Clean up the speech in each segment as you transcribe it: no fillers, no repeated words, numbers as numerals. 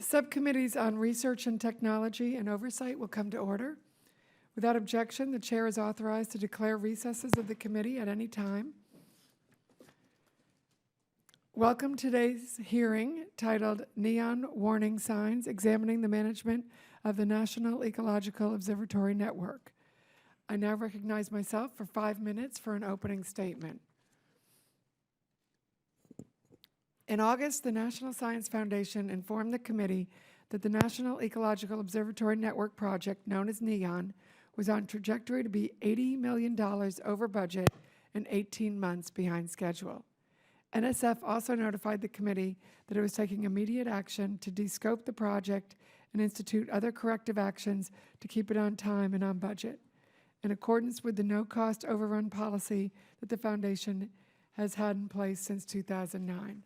The subcommittees on Research and Technology and Oversight will come to order. Without objection, the chair is authorized to declare recesses of the committee at any time. Welcome to today's hearing titled Neon Warning Signs, Examining the Management of the National Ecological Observatory Network. I now recognize myself for 5 minutes for an opening statement. In August, the National Science Foundation informed the committee that the National Ecological Observatory Network project, known as NEON, was on trajectory to be $80 million over budget and 18 months behind schedule. NSF also notified the committee that it was taking immediate action to descope the project and institute other corrective actions to keep it on time and on budget, in accordance with the no-cost overrun policy that the Foundation has had in place since 2009.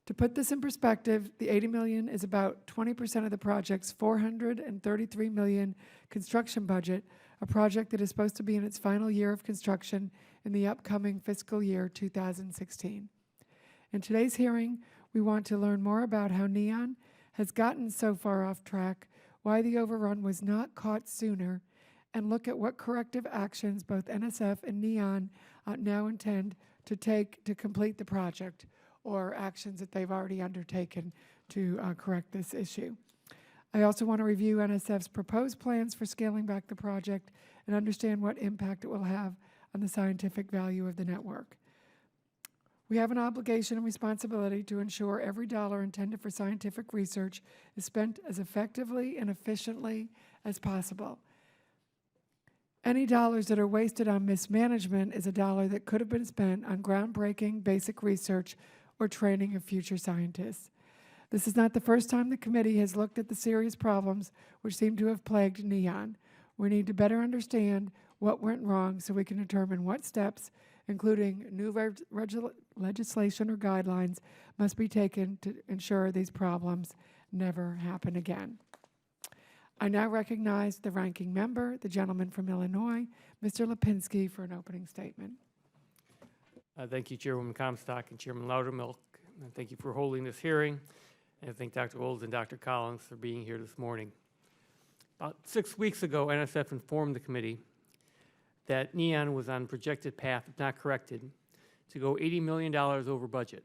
To put this in perspective, the $80 million is about 20% of the project's $433 million construction budget, a project that is supposed to be in its final year of construction in the upcoming fiscal year 2016. In today's hearing, we want to learn more about how NEON has gotten so far off track, why the overrun was not caught sooner, and look at what corrective actions both NSF and NEON now intend to take to complete the project, or actions that they've already undertaken to correct this issue. I also want to review NSF's proposed plans for scaling back the project and understand what impact it will have on the scientific value of the network. We have an obligation and responsibility to ensure every dollar intended for scientific research is spent as effectively and efficiently as possible. Any dollars that are wasted on mismanagement is a dollar that could have been spent on groundbreaking basic research or training of future scientists. This is not the first time the committee has looked at the serious problems which seem to have plagued NEON. We need to better understand what went wrong so we can determine what steps, including new legislation or guidelines, must be taken to ensure these problems never happen again. I now recognize the ranking member, the gentleman from Illinois, Mr. Lipinski, for an opening statement. Thank you, Chairwoman Comstock and Chairman Loudermilk. And thank you for holding this hearing. And I thank Dr. Olds and Dr. Collins for being here this morning. About 6 weeks ago, NSF informed the committee that NEON was on a projected path, if not corrected, to go $80 million over budget.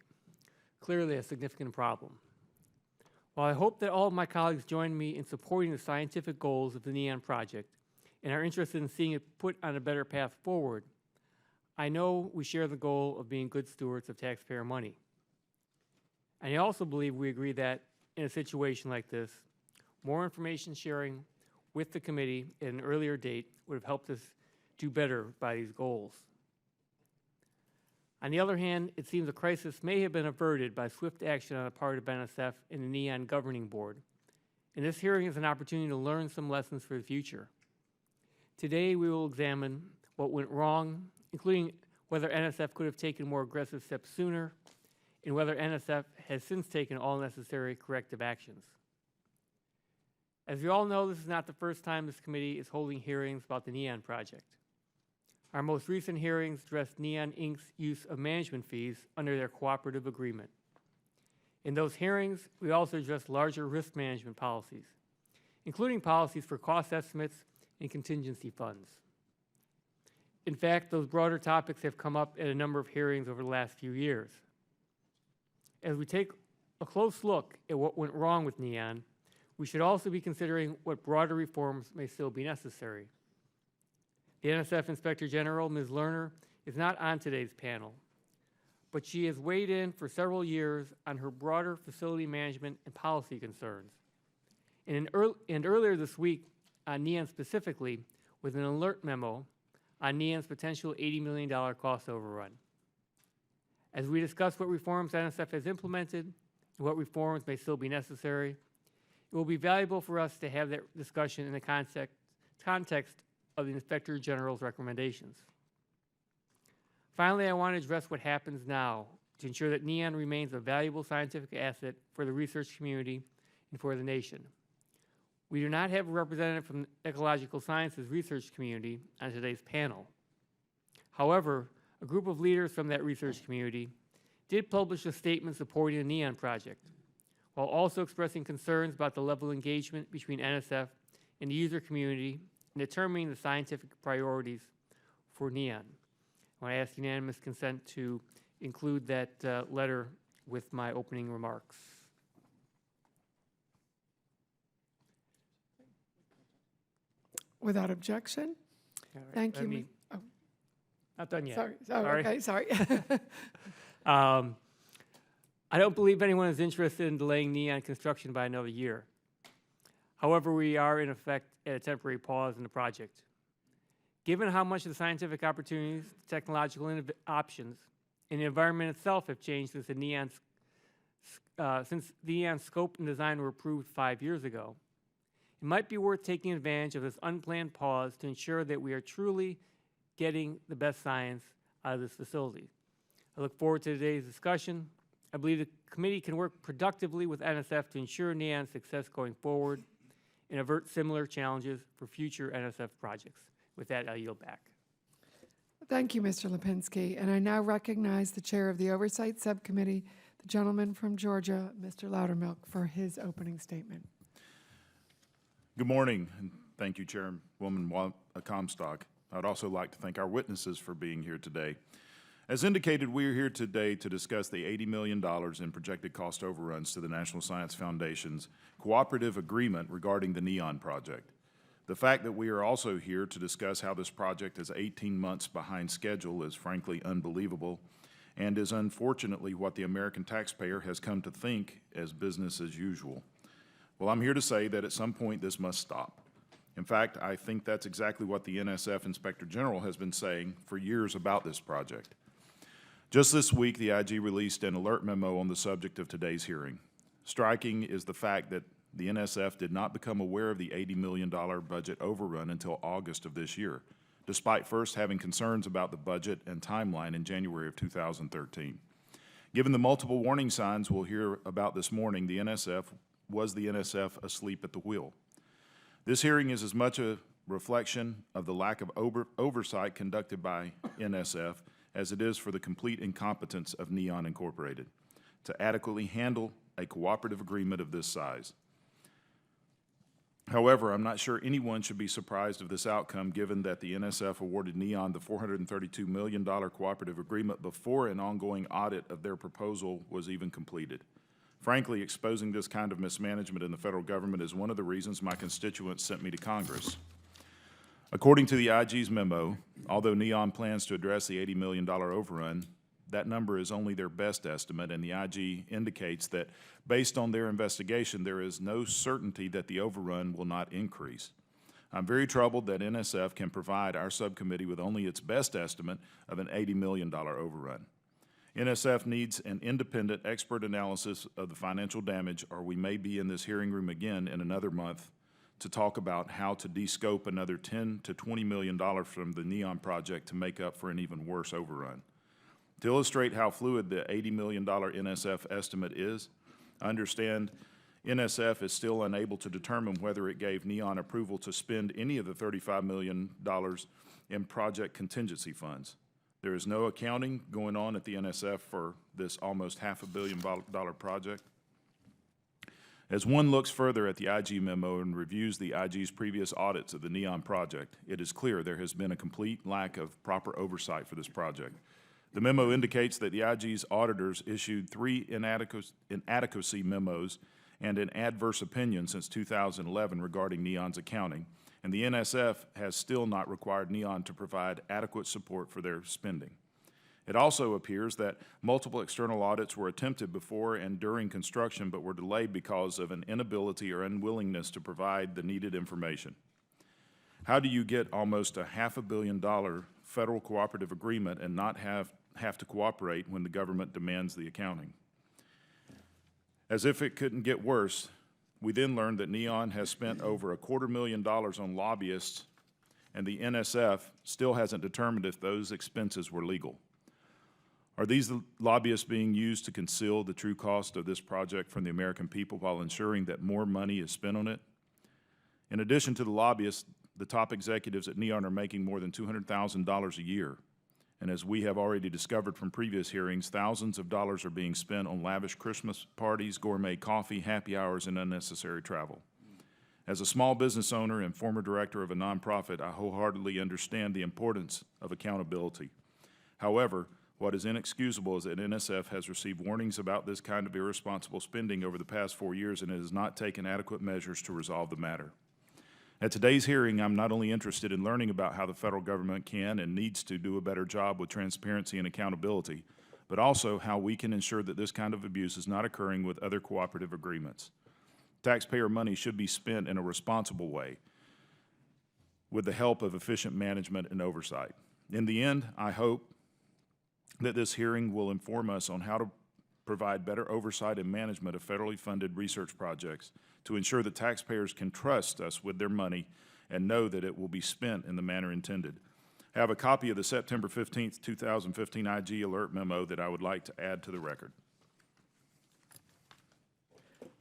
Clearly a significant problem. While I hope that all of my colleagues join me in supporting the scientific goals of the NEON project and are interested in seeing it put on a better path forward, I know we share the goal of being good stewards of taxpayer money. And I also believe we agree that in a situation like this, more information sharing with the committee at an earlier date would have helped us do better by these goals. On the other hand, it seems the crisis may have been averted by swift action on the part of NSF and the NEON Governing Board. And this hearing is an opportunity to learn some lessons for the future. Today we will examine what went wrong, including whether NSF could have taken more aggressive steps sooner, and whether NSF has since taken all necessary corrective actions. As you all know, this is not the first time this committee is holding hearings about the NEON project. Our most recent hearings addressed NEON Inc.'s use of management fees under their cooperative agreement. In those hearings, we also addressed larger risk management policies, including policies for cost estimates and contingency funds. In fact, those broader topics have come up at a number of hearings over the last few years. As we take a close look at what went wrong with NEON, we should also be considering what broader reforms may still be necessary. The NSF Inspector General, Ms. Lerner, is not on today's panel, but she has weighed in for several years on her broader facility management and policy concerns. And earlier this week, on NEON specifically, with an alert memo on NEON's potential $80 million cost overrun. As we discuss what reforms NSF has implemented and what reforms may still be necessary, it will be valuable for us to have that discussion in the context of the Inspector General's recommendations. Finally, I want to address what happens now to ensure that NEON remains a valuable scientific asset for the research community and for the nation. We do not have a representative from the Ecological Sciences research community on today's panel. However, a group of leaders from that research community did publish a statement supporting the NEON project. while also expressing concerns about the level of engagement between NSF and the user community in determining the scientific priorities for NEON. I want to ask unanimous consent to include that letter with my opening remarks. Without objection? All right, Thank let you. me- Oh, Not done yet. sorry. Oh, Sorry. okay, sorry. I don't believe anyone is interested in delaying NEON construction by another year. However, we are in effect at a temporary pause in the project. Given how much the scientific opportunities, technological options, and the environment itself have changed since the NEON scope and design were approved 5 years ago, it might be worth taking advantage of this unplanned pause to ensure that we are truly getting the best science out of this facility. I look forward to today's discussion. I believe the committee can work productively with NSF to ensure NEON's success going forward and avert similar challenges for future NSF projects. With that, I'll yield back. Thank you, Mr. Lipinski. And I now recognize the chair of the Oversight Subcommittee, the gentleman from Georgia, Mr. Loudermilk, for his opening statement. Good morning, and thank you, Chairwoman Comstock. I'd also like to thank our witnesses for being here today. As indicated, we are here today to discuss the $80 million in projected cost overruns to the National Science Foundation's cooperative agreement regarding the NEON project. The fact that we are also here to discuss how this project is 18 months behind schedule is frankly unbelievable and is unfortunately what the American taxpayer has come to think as business as usual. Well, I'm here to say that at some point this must stop. In fact, I think that's exactly what the NSF Inspector General has been saying for years about this project. Just this week, the IG released an alert memo on the subject of today's hearing. Striking is the fact that the NSF did not become aware of the $80 million budget overrun until August of this year, despite first having concerns about the budget and timeline in January of 2013. Given the multiple warning signs we'll hear about this morning, was the NSF asleep at the wheel? This hearing is as much a reflection of the lack of oversight conducted by NSF as it is for the complete incompetence of NEON Incorporated to adequately handle a cooperative agreement of this size. However, I'm not sure anyone should be surprised of this outcome given that the NSF awarded NEON the $432 million cooperative agreement before an ongoing audit of their proposal was even completed. Frankly, exposing this kind of mismanagement in the federal government is one of the reasons my constituents sent me to Congress. According to the IG's memo, although NEON plans to address the $80 million overrun, that number is only their best estimate, and the IG indicates that based on their investigation, there is no certainty that the overrun will not increase. I'm very troubled that NSF can provide our subcommittee with only its best estimate of an $80 million overrun. NSF needs an independent expert analysis of the financial damage, or we may be in this hearing room again in another month to talk about how to de-scope another $10 to $20 million from the NEON project to make up for an even worse overrun. To illustrate how fluid the $80 million NSF estimate is, I understand NSF is still unable to determine whether it gave NEON approval to spend any of the $35 million in project contingency funds. There is no accounting going on at the NSF for this almost $500 million project. As one looks further at the IG memo and reviews the IG's previous audits of the NEON project, it is clear there has been a complete lack of proper oversight for this project. The memo indicates that the IG's auditors issued 3 inadequacy memos and an adverse opinion since 2011 regarding NEON's accounting, and the NSF has still not required NEON to provide adequate support for their spending. It also appears that multiple external audits were attempted before and during construction but were delayed because of an inability or unwillingness to provide the needed information. How do you get almost a $500 million federal cooperative agreement and not have to cooperate when the government demands the accounting? As if it couldn't get worse, we then learned that NEON has spent over $250,000 on lobbyists, and the NSF still hasn't determined if those expenses were legal. Are these lobbyists being used to conceal the true cost of this project from the American people while ensuring that more money is spent on it? In addition to the lobbyists, the top executives at NEON are making more than $200,000 a year, And as we have already discovered from previous hearings, thousands of dollars are being spent on lavish Christmas parties, gourmet coffee, happy hours, and unnecessary travel. As a small business owner and former director of a nonprofit, I wholeheartedly understand the importance of accountability. However, what is inexcusable is that NSF has received warnings about this kind of irresponsible spending over the past 4 years, and it has not taken adequate measures to resolve the matter. At today's hearing, I'm not only interested in learning about how the federal government can and needs to do a better job with transparency and accountability, but also how we can ensure that this kind of abuse is not occurring with other cooperative agreements. Taxpayer money should be spent in a responsible way with the help of efficient management and oversight. In the end, I hope that this hearing will inform us on how to provide better oversight and management of federally funded research projects to ensure that taxpayers can trust us with their money and know that it will be spent in the manner intended. I have a copy of the September 15th, 2015 IG Alert Memo that I would like to add to the record.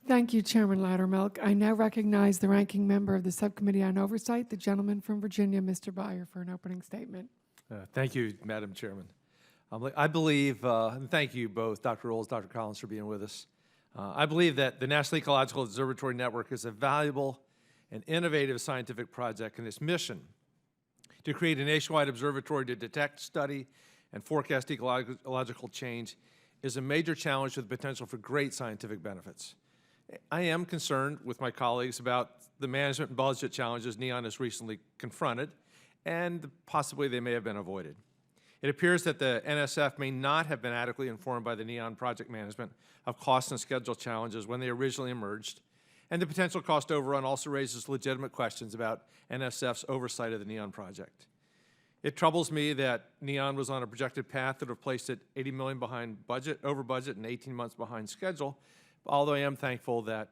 Thank you, Chairman Loudermilk. I now recognize the ranking member of the Subcommittee on Oversight, the gentleman from Virginia, Mr. Byer, for an opening statement. Thank you, Madam Chairman. I believe, and thank you both, Dr. Rolls, Dr. Collins, for being with us. I believe that the National Ecological Observatory Network is a valuable and innovative scientific project, and its mission to create a nationwide observatory to detect, study, and forecast ecological change is a major challenge with potential for great scientific benefits. I am concerned with my colleagues about the management and budget challenges NEON has recently confronted, and possibly they may have been avoided. It appears that the NSF may not have been adequately informed by the NEON project management of cost and schedule challenges when they originally emerged, and the potential cost overrun also raises legitimate questions about NSF's oversight of the NEON project. It troubles me that NEON was on a projected path that would have placed it $80 million behind budget, over budget, and 18 months behind schedule, although I am thankful that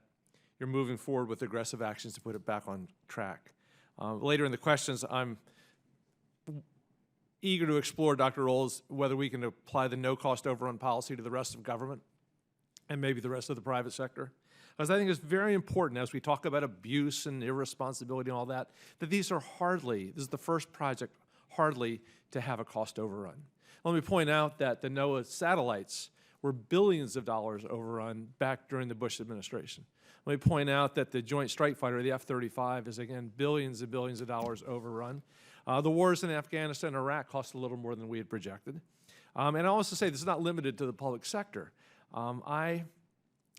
you're moving forward with aggressive actions to put it back on track. Later in the questions, I'm eager to explore, Dr. Rolls, whether we can apply the no-cost overrun policy to the rest of government and maybe the rest of the private sector. Because I think it's very important as we talk about abuse and irresponsibility and all that, that these are hardly, this is the first project hardly to have a cost overrun. Let me point out that the NOAA satellites were billions of dollars overrun back during the Bush administration. Let me point out that the Joint Strike Fighter, the F-35, is again billions and billions of dollars overrun. The wars in Afghanistan and Iraq cost a little more than we had projected. And I also say this is not limited to the public sector. I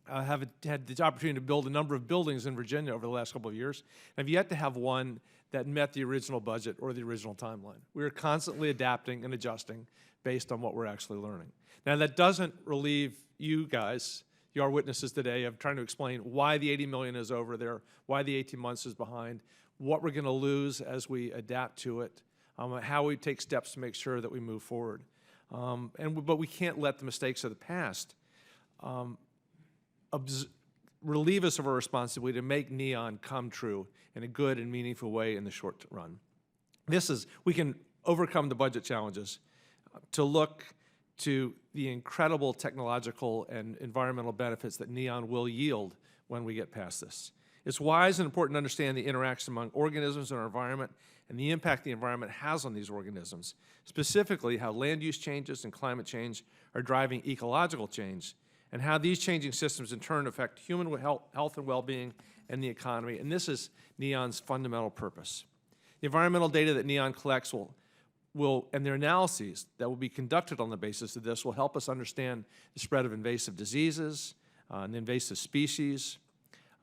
have had the opportunity to build a number of buildings in Virginia over the last couple of years. I've yet to have one that met the original budget or the original timeline. We are constantly adapting and adjusting based on what we're actually learning. Now, that doesn't relieve you guys, you are witnesses today, of trying to explain why the $80 million is over there, why the 18 months is behind, what we're going to lose as we adapt to it, how we take steps to make sure that we move forward. But we can't let the mistakes of the past relieve us of our responsibility to make NEON come true in a good and meaningful way in the short run. We can overcome the budget challenges to look to the incredible technological and environmental benefits that NEON will yield when we get past this. It's wise and important to understand the interaction among organisms in our environment and the impact the environment has on these organisms, specifically how land use changes and climate change are driving ecological change, and how these changing systems in turn affect human health and well-being and the economy. And this is NEON's fundamental purpose. The environmental data that NEON collects and their analyses that will be conducted on the basis of this will help us understand the spread of invasive diseases and invasive species.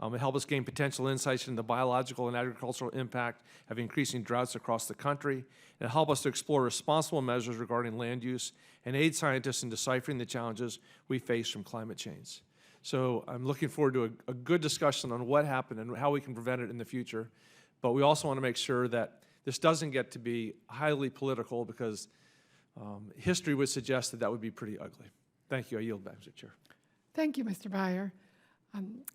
It help us gain potential insights into the biological and agricultural impact of increasing droughts across the country. It'll help us to explore responsible measures regarding land use and aid scientists in deciphering the challenges we face from climate change. So I'm looking forward to a good discussion on what happened and how we can prevent it in the future. But we also want to make sure that this doesn't get to be highly political, because history would suggest that that would be pretty ugly. Thank you. I yield back, Mr. Chair. Thank you, Mr. Byer.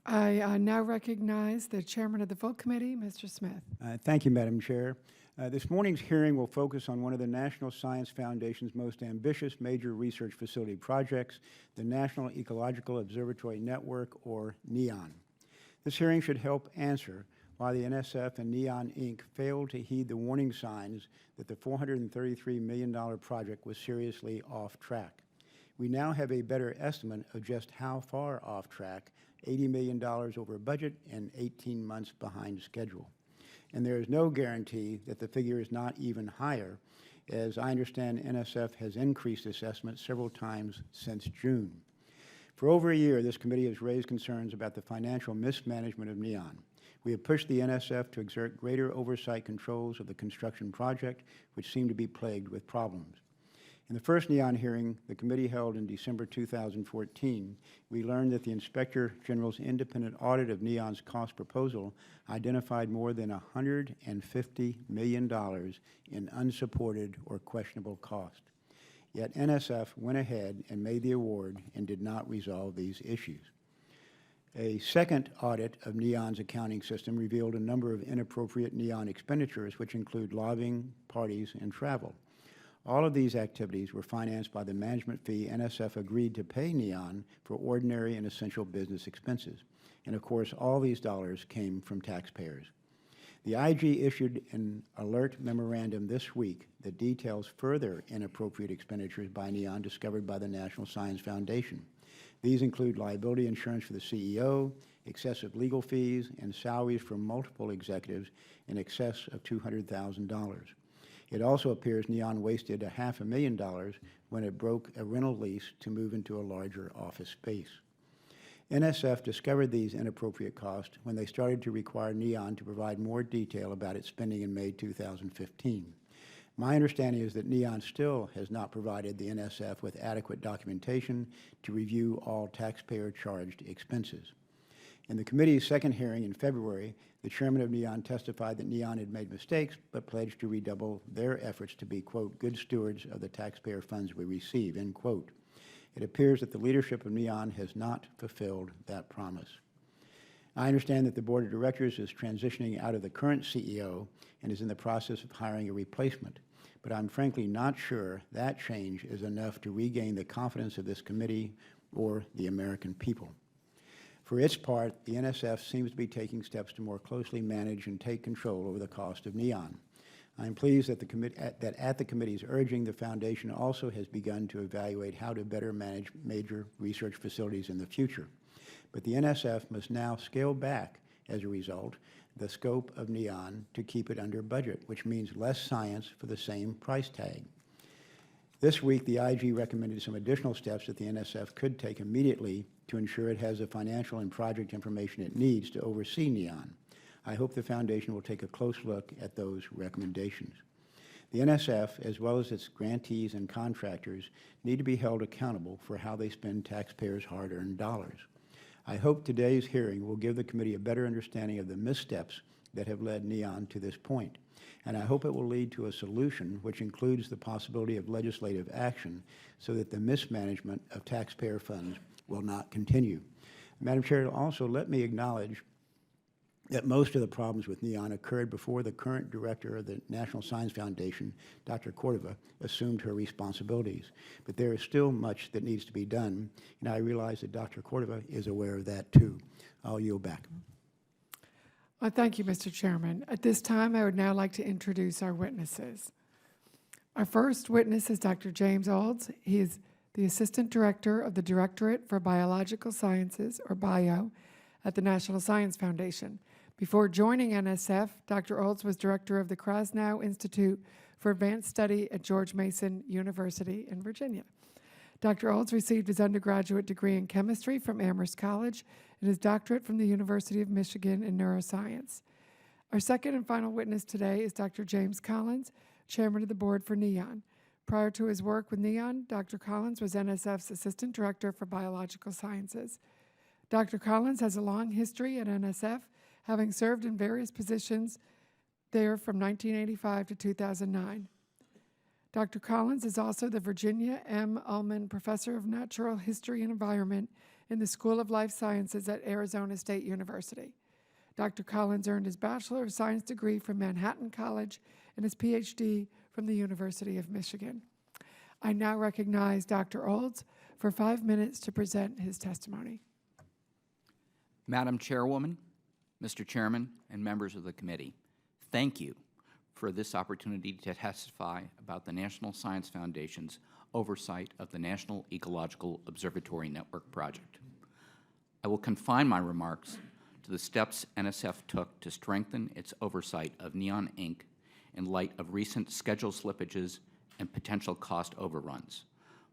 I now recognize the chairman of the full committee, Mr. Smith. Thank you, Madam Chair. This morning's hearing will focus on one of the National Science Foundation's most ambitious major research facility projects, the National Ecological Observatory Network, or NEON. This hearing should help answer while the NSF and NEON, Inc. failed to heed the warning signs that the $433 million project was seriously off track. We now have a better estimate of just how far off track, $80 million over budget and 18 months behind schedule. And there is no guarantee that the figure is not even higher. As I understand, NSF has increased this estimate several times since June. For over a year, this committee has raised concerns about the financial mismanagement of NEON. We have pushed the NSF to exert greater oversight controls of the construction project, which seem to be plagued with problems. In the first NEON hearing the committee held in December 2014, we learned that the Inspector General's independent audit of NEON's cost proposal identified more than $150 million in unsupported or questionable cost. Yet NSF went ahead and made the award and did not resolve these issues. A second audit of NEON's accounting system revealed a number of inappropriate NEON expenditures, which include lobbying, parties, and travel. All of these activities were financed by the management fee NSF agreed to pay NEON for ordinary and essential business expenses. And of course, all these dollars came from taxpayers. The IG issued an alert memorandum this week that details further inappropriate expenditures by NEON discovered by the National Science Foundation. These include liability insurance for the CEO, excessive legal fees, and salaries for multiple executives in excess of $200,000. It also appears NEON wasted $500,000 when it broke a rental lease to move into a larger office space. NSF discovered these inappropriate costs when they started to require NEON to provide more detail about its spending in May 2015. My understanding is that NEON still has not provided the NSF with adequate documentation to review all taxpayer-charged expenses. In the committee's second hearing in February, the chairman of NEON testified that NEON had made mistakes, but pledged to redouble their efforts to be, quote, good stewards of the taxpayer funds we receive, end quote. It appears that the leadership of NEON has not fulfilled that promise. I understand that the board of directors is transitioning out of the current CEO and is in the process of hiring a replacement, but I'm frankly not sure that change is enough to regain the confidence of this committee or the American people. For its part, the NSF seems to be taking steps to more closely manage and take control over the cost of NEON. I am pleased that, at the committee's urging, the Foundation also has begun to evaluate how to better manage major research facilities in the future. But the NSF must now scale back, as a result, the scope of NEON to keep it under budget, which means less science for the same price tag. This week, the IG recommended some additional steps that the NSF could take immediately to ensure it has the financial and project information it needs to oversee NEON. I hope the Foundation will take a close look at those recommendations. The NSF, as well as its grantees and contractors, need to be held accountable for how they spend taxpayers' hard-earned dollars. I hope today's hearing will give the committee a better understanding of the missteps that have led NEON to this point, and I hope it will lead to a solution which includes the possibility of legislative action so that the mismanagement of taxpayer funds will not continue. Madam Chair, also let me acknowledge that most of the problems with NEON occurred before the current director of the National Science Foundation, Dr. Cordova, assumed her responsibilities. But there is still much that needs to be done, and I realize that Dr. Cordova is aware of that too. I'll yield back. Thank you, Mr. Chairman. At this time, I would now like to introduce our witnesses. Our first witness is Dr. James Olds. He is the Assistant Director of the Directorate for Biological Sciences, or BIO, at the National Science Foundation. Before joining NSF, Dr. Olds was director of the Krasnow Institute for Advanced Study at George Mason University in Virginia. Dr. Olds received his undergraduate degree in chemistry from Amherst College and his doctorate from the University of Michigan in neuroscience. Our second and final witness today is Dr. James Collins, chairman of the board for NEON. Prior to his work with NEON, Dr. Collins was NSF's assistant director for biological sciences. Dr. Collins has a long history at NSF, having served in various positions there from 1985 to 2009. Dr. Collins is also the Virginia M. Ullman Professor of Natural History and Environment in the School of Life Sciences at Arizona State University. Dr. Collins earned his Bachelor of Science degree from Manhattan College and his PhD from the University of Michigan. I now recognize Dr. Olds for 5 minutes to present his testimony. Madam Chairwoman, Mr. Chairman and members of the committee, thank you for this opportunity to testify about the National Science Foundation's oversight of the National Ecological Observatory Network project. I will confine my remarks to the steps NSF took to strengthen its oversight of NEON Inc. in light of recent schedule slippages and potential cost overruns.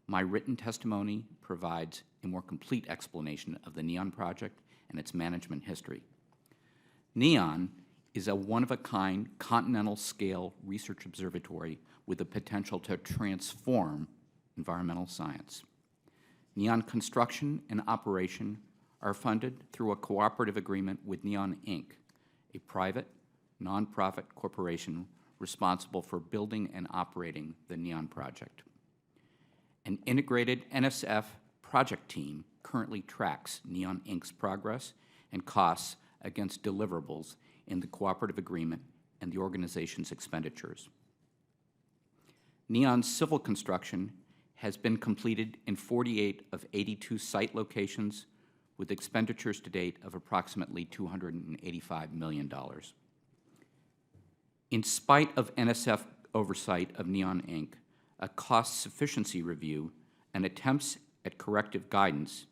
My written testimony provides a more complete explanation of the NEON project and its management history. NEON is a one-of-a-kind, continental-scale research observatory with the potential to transform environmental science. NEON construction and operation are funded through a cooperative agreement with NEON Inc., a private, nonprofit corporation responsible for building and operating the NEON project. An integrated NSF project team currently tracks NEON Inc.'s progress and costs against deliverables in the cooperative agreement and the organization's expenditures. NEON's civil construction has been completed in 48 of 82 site locations with expenditures to date of approximately $285 million. In spite of NSF oversight of NEON Inc., a cost sufficiency review, and attempts at corrective guidance,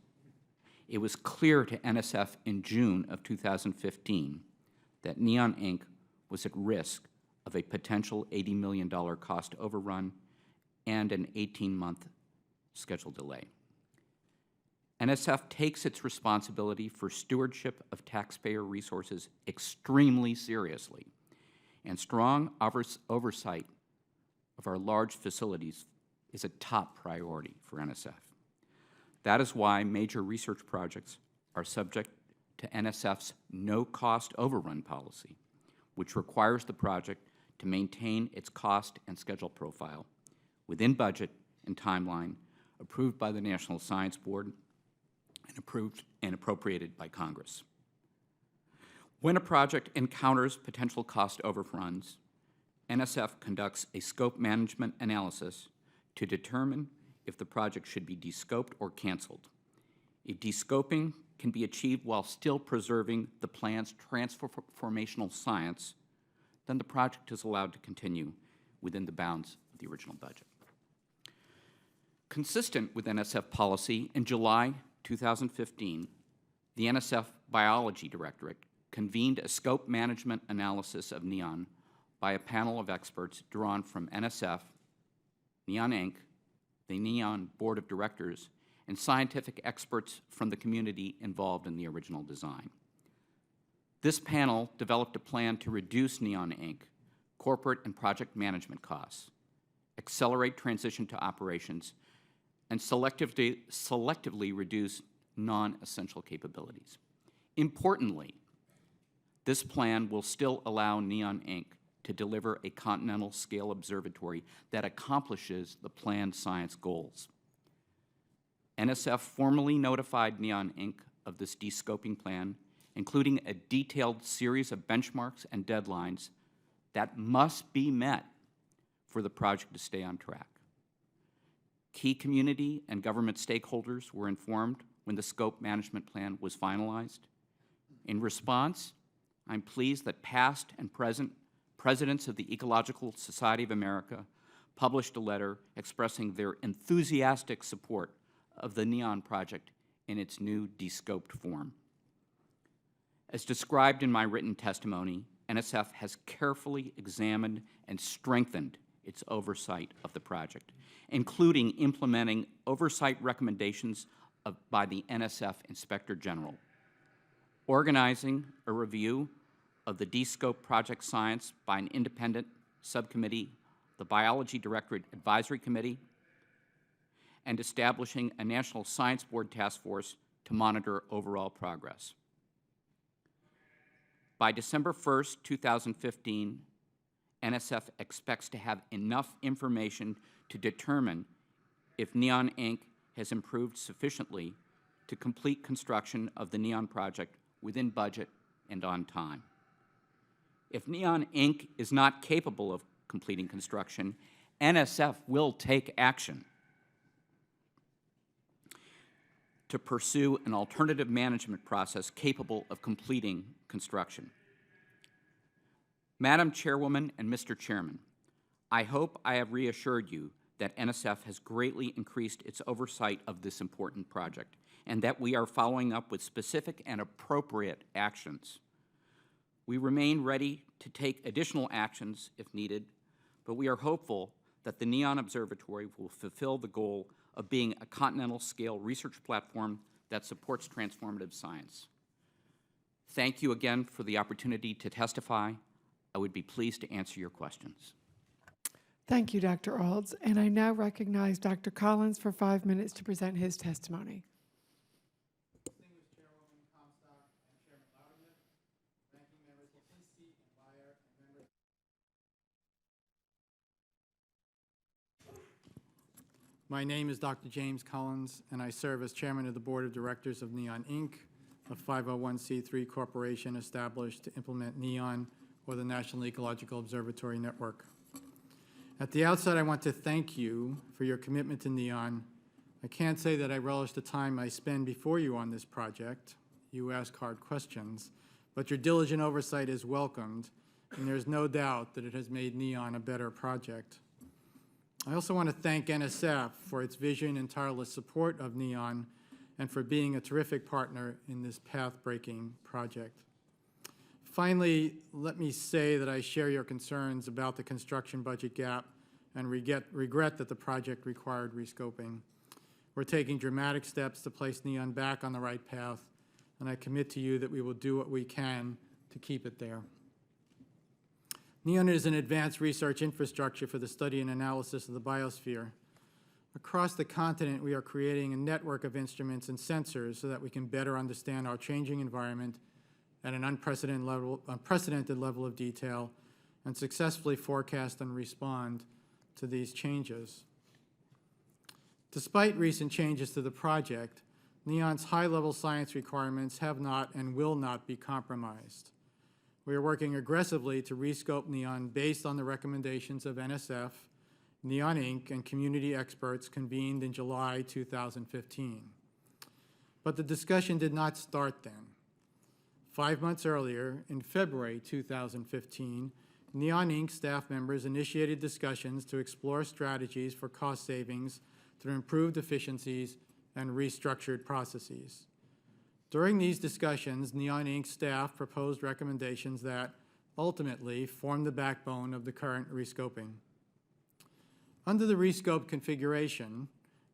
it was clear to NSF in June of 2015 that NEON Inc. was at risk of a potential $80 million cost overrun and an 18-month schedule delay. NSF takes its responsibility for stewardship of taxpayer resources extremely seriously, and strong oversight of our large facilities is a top priority for NSF. That is why major research projects are subject to NSF's no-cost overrun policy, which requires the project to maintain its cost and schedule profile within budget and timeline approved by the National Science Board and approved and appropriated by Congress. When a project encounters potential cost overruns, NSF conducts a scope management analysis to determine if the project should be descoped or canceled. If descoping can be achieved while still preserving the plan's transformational science, then the project is allowed to continue within the bounds of the original budget. Consistent with NSF policy, in July 2015, the NSF Biology Directorate convened a scope management analysis of NEON by a panel of experts drawn from NSF, NEON Inc., the NEON Board of Directors, and scientific experts from the community involved in the original design. This panel developed a plan to reduce NEON Inc. corporate and project management costs, accelerate transition to operations, and selectively reduce non-essential capabilities. Importantly, this plan will still allow NEON Inc. to deliver a continental-scale observatory that accomplishes the planned science goals. NSF formally notified NEON Inc. of this descoping plan, including a detailed series of benchmarks and deadlines that must be met for the project to stay on track. Key community and government stakeholders were informed when the scope management plan was finalized. In response, I'm pleased that past and present presidents of the Ecological Society of America published a letter expressing their enthusiastic support of the NEON project in its new descoped form. As described in my written testimony, NSF has carefully examined and strengthened its oversight of the project, including implementing oversight recommendations by the NSF Inspector General, organizing a review of the descoped project science by an independent subcommittee, the Biology Directorate Advisory Committee, and establishing a National Science Board task force to monitor overall progress. By December 1st, 2015, NSF expects to have enough information to determine if NEON Inc. has improved sufficiently to complete construction of the NEON project within budget and on time. If NEON Inc. is not capable of completing construction, NSF will take action. to pursue an alternative management process capable of completing construction. Madam Chairwoman and Mr. Chairman, I hope I have reassured you that NSF has greatly increased its oversight of this important project and that we are following up with specific and appropriate actions. We remain ready to take additional actions if needed, but we are hopeful that the NEON Observatory will fulfill the goal of being a continental-scale research platform that supports transformative science. Thank you again for the opportunity to testify. I would be pleased to answer your questions. Thank you, Dr. Alds. And I now recognize Dr. Collins for 5 minutes to present his testimony. Distinguished Chairwoman Comstock and Chairman Loudermilk, ranking members Lipinski and Beyer, and members. My name is Dr. James Collins, and I serve as Chairman of the Board of Directors of NEON, Inc., a 501c3 corporation established to implement NEON, or the National Ecological Observatory Network. At the outset, I want to thank you for your commitment to NEON. I can't say that I relish the time I spend before you on this project. You ask hard questions, but your diligent oversight is welcomed, and there's no doubt that it has made NEON a better project. I also want to thank NSF for its vision and tireless support of NEON and for being a terrific partner in this path-breaking project. Finally, let me say that I share your concerns about the construction budget gap and regret that the project required rescoping. We're taking dramatic steps to place NEON back on the right path, and I commit to you that we will do what we can to keep it there. NEON is an advanced research infrastructure for the study and analysis of the biosphere. Across the continent, we are creating a network of instruments and sensors so that we can better understand our changing environment at an unprecedented level of detail and successfully forecast and respond to these changes. Despite recent changes to the project, NEON's high-level science requirements have not and will not be compromised. We are working aggressively to rescope NEON based on the recommendations of NSF, NEON Inc., and community experts convened in July 2015. But the discussion did not start then. 5 months earlier, in February 2015, NEON Inc. staff members initiated discussions to explore strategies for cost savings through improved efficiencies and restructured processes. During these discussions, NEON Inc. staff proposed recommendations that ultimately form the backbone of the current rescoping. Under the rescope configuration,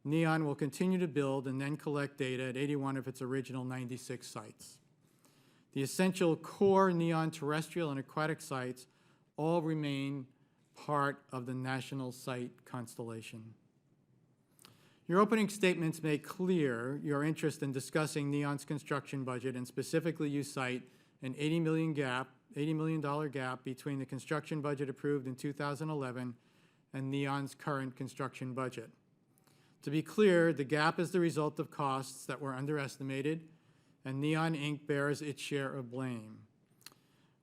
NEON will continue to build and then collect data at 81 of its original 96 sites. The essential core NEON terrestrial and aquatic sites all remain part of the national site constellation. Your opening statements make clear your interest in discussing NEON's construction budget, and specifically you cite an $80 million gap between the construction budget approved in 2011 and NEON's current construction budget. To be clear, the gap is the result of costs that were underestimated, and NEON Inc. bears its share of blame.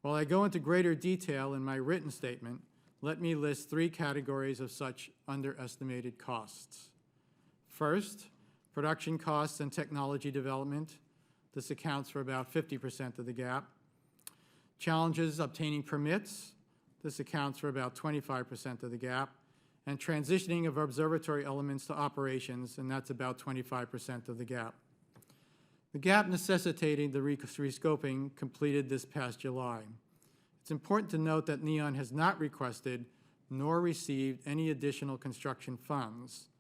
While I go into greater detail in my written statement, let me list 3 categories of such underestimated costs. First, production costs and technology development. This accounts for about 50% of the gap. Challenges obtaining permits. This accounts for about 25% of the gap. And transitioning of observatory elements to operations, and that's about 25% of the gap. The gap necessitating the rescoping completed this past July. It's important to note that NEON has not requested nor received any additional construction funds.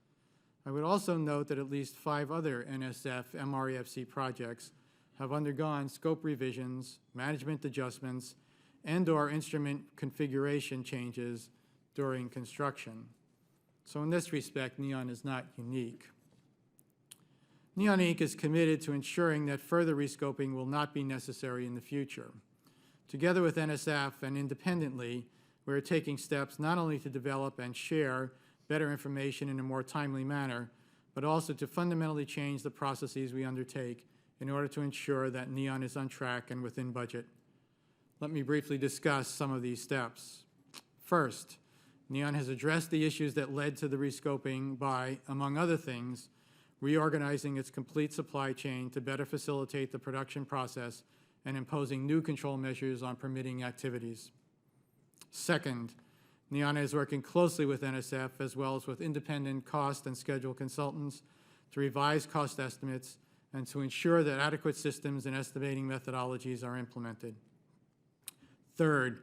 I would also note that at least 5 other NSF MREFC projects have undergone scope revisions, management adjustments, and/or instrument configuration changes during construction. So in this respect, NEON is not unique. NEON Inc. is committed to ensuring that further rescoping will not be necessary in the future. Together with NSF and independently, we are taking steps not only to develop and share better information in a more timely manner, but also to fundamentally change the processes we undertake in order to ensure that NEON is on track and within budget. Let me briefly discuss some of these steps. First, NEON has addressed the issues that led to the rescoping by, among other things, reorganizing its complete supply chain to better facilitate the production process, and imposing new control measures on permitting activities. Second, NEON is working closely with NSF as well as with independent cost and schedule consultants to revise cost estimates and to ensure that adequate systems and estimating methodologies are implemented. Third,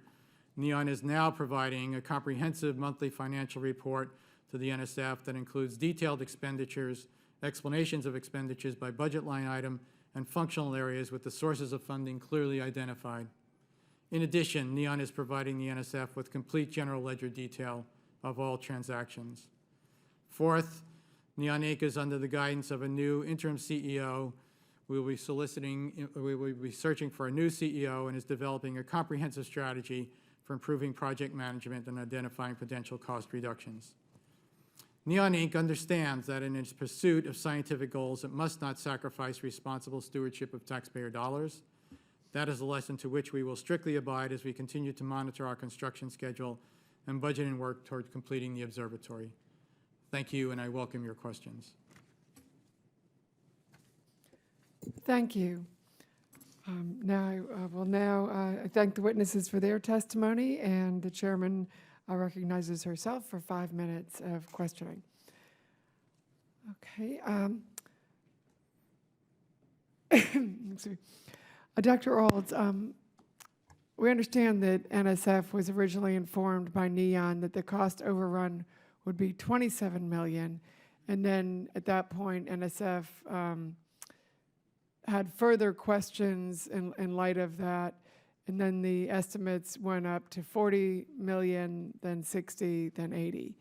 NEON is now providing a comprehensive monthly financial report to the NSF that includes detailed expenditures, explanations of expenditures by budget line item, and functional areas with the sources of funding clearly identified. In addition, NEON is providing the NSF with complete general ledger detail of all transactions. Fourth, NEON Inc. is under the guidance of a new interim CEO. We will be searching for a new CEO and is developing a comprehensive strategy for improving project management and identifying potential cost reductions. NEON Inc. understands that in its pursuit of scientific goals, it must not sacrifice responsible stewardship of taxpayer dollars. That is a lesson to which we will strictly abide as we continue to monitor our construction schedule and budget and work toward completing the observatory. Thank you, and I welcome your questions. Thank you. I will thank the witnesses for their testimony, and the chairman recognizes herself for 5 minutes of questioning. Okay. Dr. Olds, we understand that NSF was originally informed by NEON that the cost overrun would be $27 million, and then at that point NSF had further questions in light of that, and then the estimates went up to 40 million, then 60, then 80.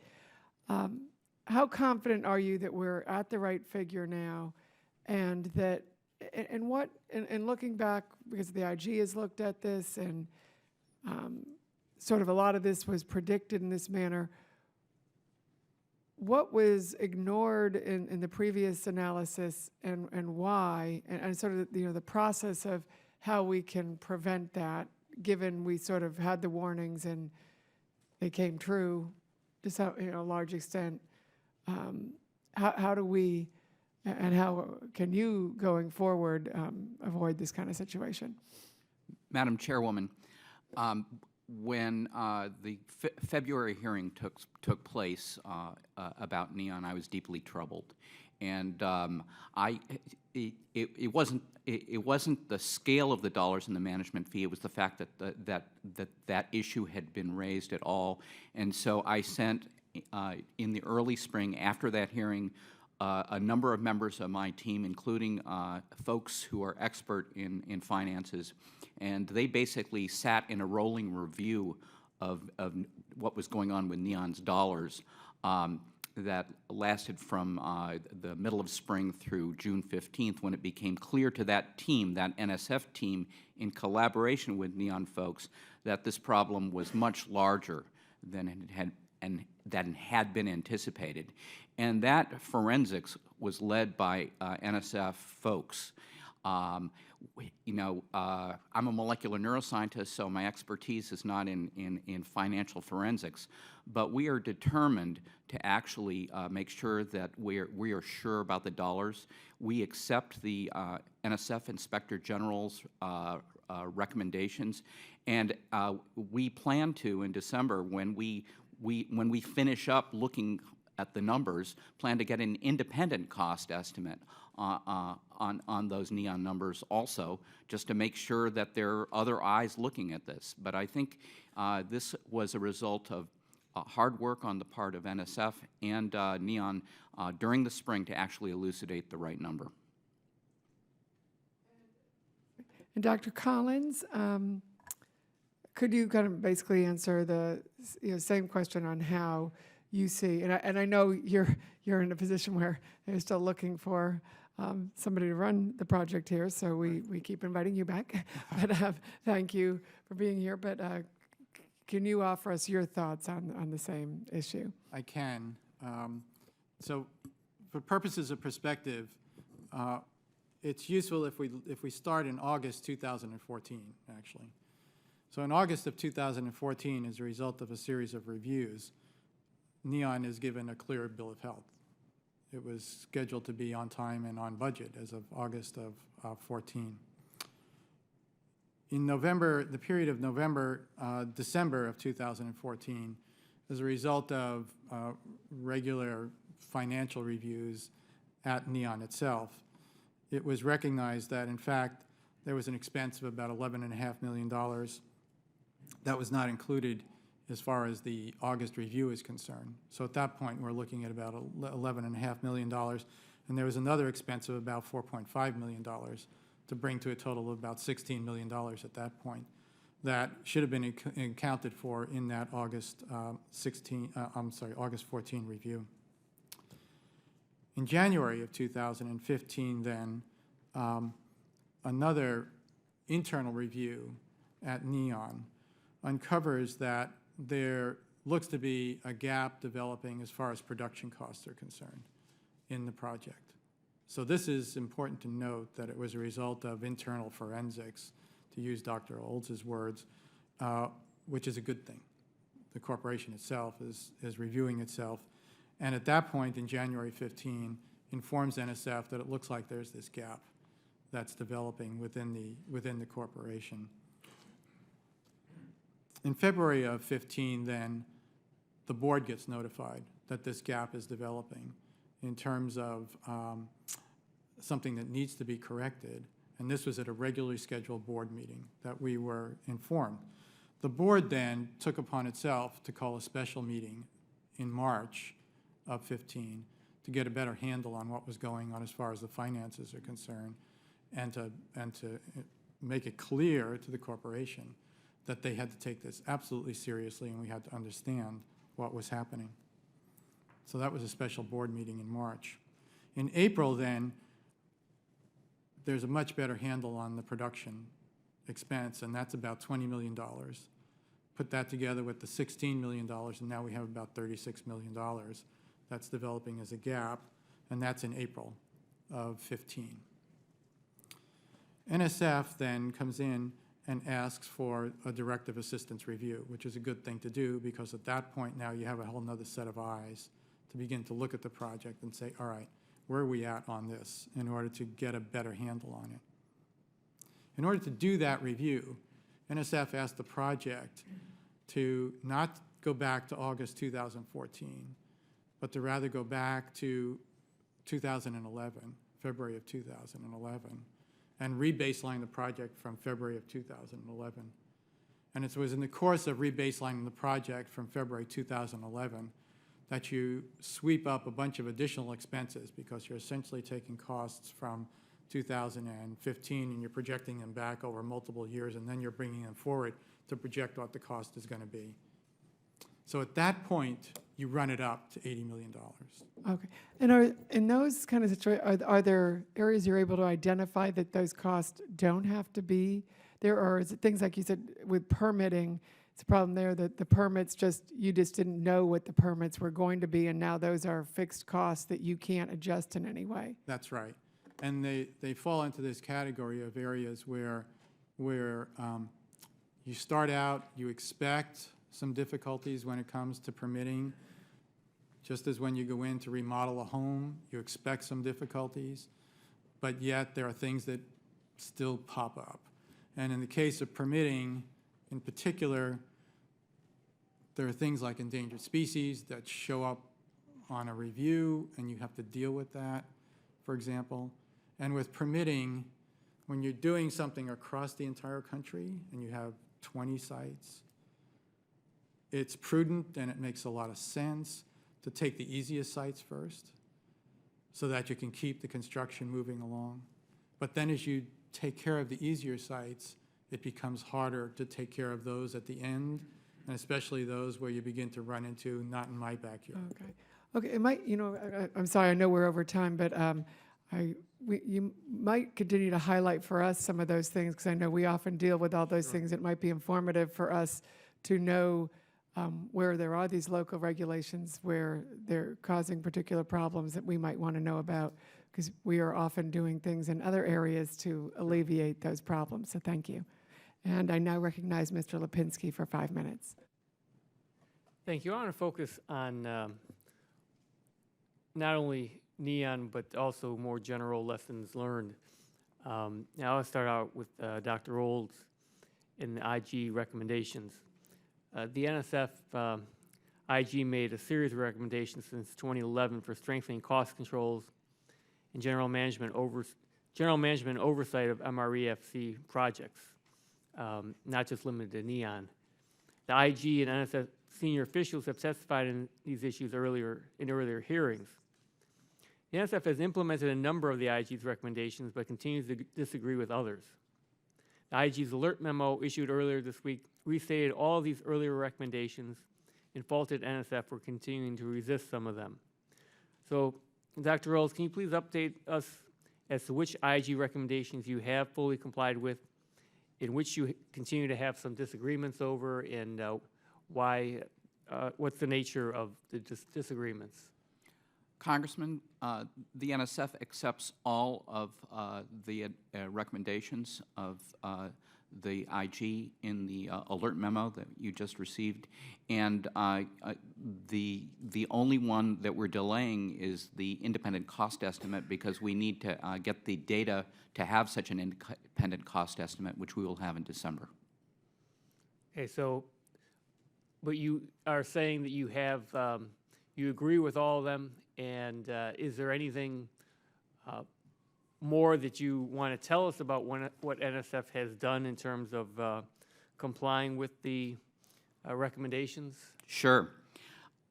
How confident are you that we're at the right figure now, and that, and looking back, because the IG has looked at this, and sort of a lot of this was predicted in this manner, what was ignored in the previous analysis, and why, and sort of the process of how we can prevent that, given we sort of had the warnings and they came true to some, a large extent. How do we, and how can you, going forward, avoid this kind of situation? Madam Chairwoman, when the February hearing took place about NEON, I was deeply troubled, and it wasn't the scale of the dollars in the management fee. It was the fact that that issue had been raised at all, and so I sent in the early spring after that hearing a number of members of my team, including folks who are expert in finances, and they basically sat in a rolling review of what was going on with NEON's dollars that lasted from the middle of spring through June 15th, when it became clear to that team, that NSF team, in collaboration with NEON folks, that this problem was much larger than it had been anticipated. And that forensics was led by NSF folks. I'm a molecular neuroscientist, so my expertise is not in financial forensics, but we are determined to actually make sure that we are sure about the dollars. We accept the NSF Inspector General's recommendations, and we plan to, in December, when we finish up looking at the numbers, plan to get an independent cost estimate on those NEON numbers also, just to make sure that there are other eyes looking at this. But I think this was a result of hard work on the part of NSF and NEON during the spring to actually elucidate the right number. And Dr. Collins, could you kind of basically answer the same question on how you see, and I know you're in a position where they're still looking for somebody to run the project here, so we keep inviting you back. But thank you for being here. But can you offer us your thoughts on the same issue? I can. So for purposes of perspective, it's useful if we start in August 2014, actually. So in August of 2014, as a result of a series of reviews, NEON is given a clear bill of health. It was scheduled to be on time and on budget as of August of 14. In November, the period of December of 2014, as a result of regular financial reviews at NEON itself, it was recognized that, in fact, there was an expense of about $11.5 million that was not included as far as the August review is concerned. So at that point, we're looking at about $11.5 million, and there was another expense of about $4.5 million to bring to a total of about $16 million at that point. That should have been accounted for in that August 14 review. In January of 2015, then, another internal review at NEON uncovers that there looks to be a gap developing as far as production costs are concerned in the project. So this is important to note, that it was a result of internal forensics, to use Dr. Olds' words, which is a good thing. The corporation itself is reviewing itself, and at that point in January 15 informs NSF that it looks like there's this gap that's developing within the corporation. In February of 15, then, the board gets notified that this gap is developing in terms of something that needs to be corrected, and this was at a regularly scheduled board meeting that we were informed. The board then took upon itself to call a special meeting in March of 15 to get a better handle on what was going on as far as the finances are concerned, and to make it clear to the corporation that they had to take this absolutely seriously, and we had to understand what was happening. So that was a special board meeting in March. In April, then, there's a much better handle on the production expense, and that's about $20 million. Put that together with the $16 million, and now we have about $36 million that's developing as a gap, and that's in April of 15. NSF then comes in and asks for a directive assistance review, which is a good thing to do, because at that point now you have a whole nother set of eyes to begin to look at the project and say, all right, where are we at on this, in order to get a better handle on it. In order to do that review, NSF asked the project to not go back to August 2014, but to rather go back to 2011, February of 2011, and re-baseline the project from February of 2011. And it was in the course of re-baselining the project from February 2011 that you sweep up a bunch of additional expenses, because you're essentially taking costs from 2015 and you're projecting them back over multiple years, and then you're bringing them forward to project what the cost is going to be. So at that point, you run it up to $80 million. Okay. And are, in those kind of situations, are there areas you're able to identify that those costs don't have to be there? Or is it things like you said with permitting, it's a problem there that the permits you just didn't know what the permits were going to be, and now those are fixed costs that you can't adjust in any way? That's right. And they fall into this category of areas where you start out, you expect some difficulties when it comes to permitting. Just as when you go in to remodel a home, you expect some difficulties, but yet there are things that still pop up. And in the case of permitting, in particular, there are things like endangered species that show up on a review, and you have to deal with that, for example. And with permitting, when you're doing something across the entire country and you have 20 sites, it's prudent and it makes a lot of sense to take the easiest sites first so that you can keep the construction moving along. But then as you take care of the easier sites, it becomes harder to take care of those at the end, and especially those where you begin to run into not in my backyard. Okay. Okay, it might, I'm sorry, I know we're over time, but you might continue to highlight for us some of those things, because I know we often deal with all those things. It might be informative for us to know where there are these local regulations where they're causing particular problems that we might want to know about, because we are often doing things in other areas to alleviate those problems. So thank you. And I now recognize Mr. Lipinski for 5 minutes. Thank you. I want to focus on not only NEON, but also more general lessons learned. Now I'll start out with Dr. Olds in the IG recommendations. The NSF IG made a series of recommendations since 2011 for strengthening cost controls and general management oversight of MREFC projects, not just limited to NEON. The IG and NSF senior officials have testified in these issues in earlier hearings. The NSF has implemented a number of the IG's recommendations, but continues to disagree with others. The IG's alert memo issued earlier this week restated all of these earlier recommendations and faulted NSF for continuing to resist some of them. So, Dr. Rolls, can you please update us as to which IG recommendations you have fully complied with, in which you continue to have some disagreements over, and why, what's the nature of the disagreements? Congressman, the NSF accepts all of the recommendations of the IG in the alert memo that you just received, and the only one that we're delaying is the independent cost estimate, because we need to get the data to have such an independent cost estimate, which we will have in December. Okay, so, but you are saying that you have, you agree with all of them, and is there anything more that you want to tell us about what NSF has done in terms of complying with the recommendations? Sure.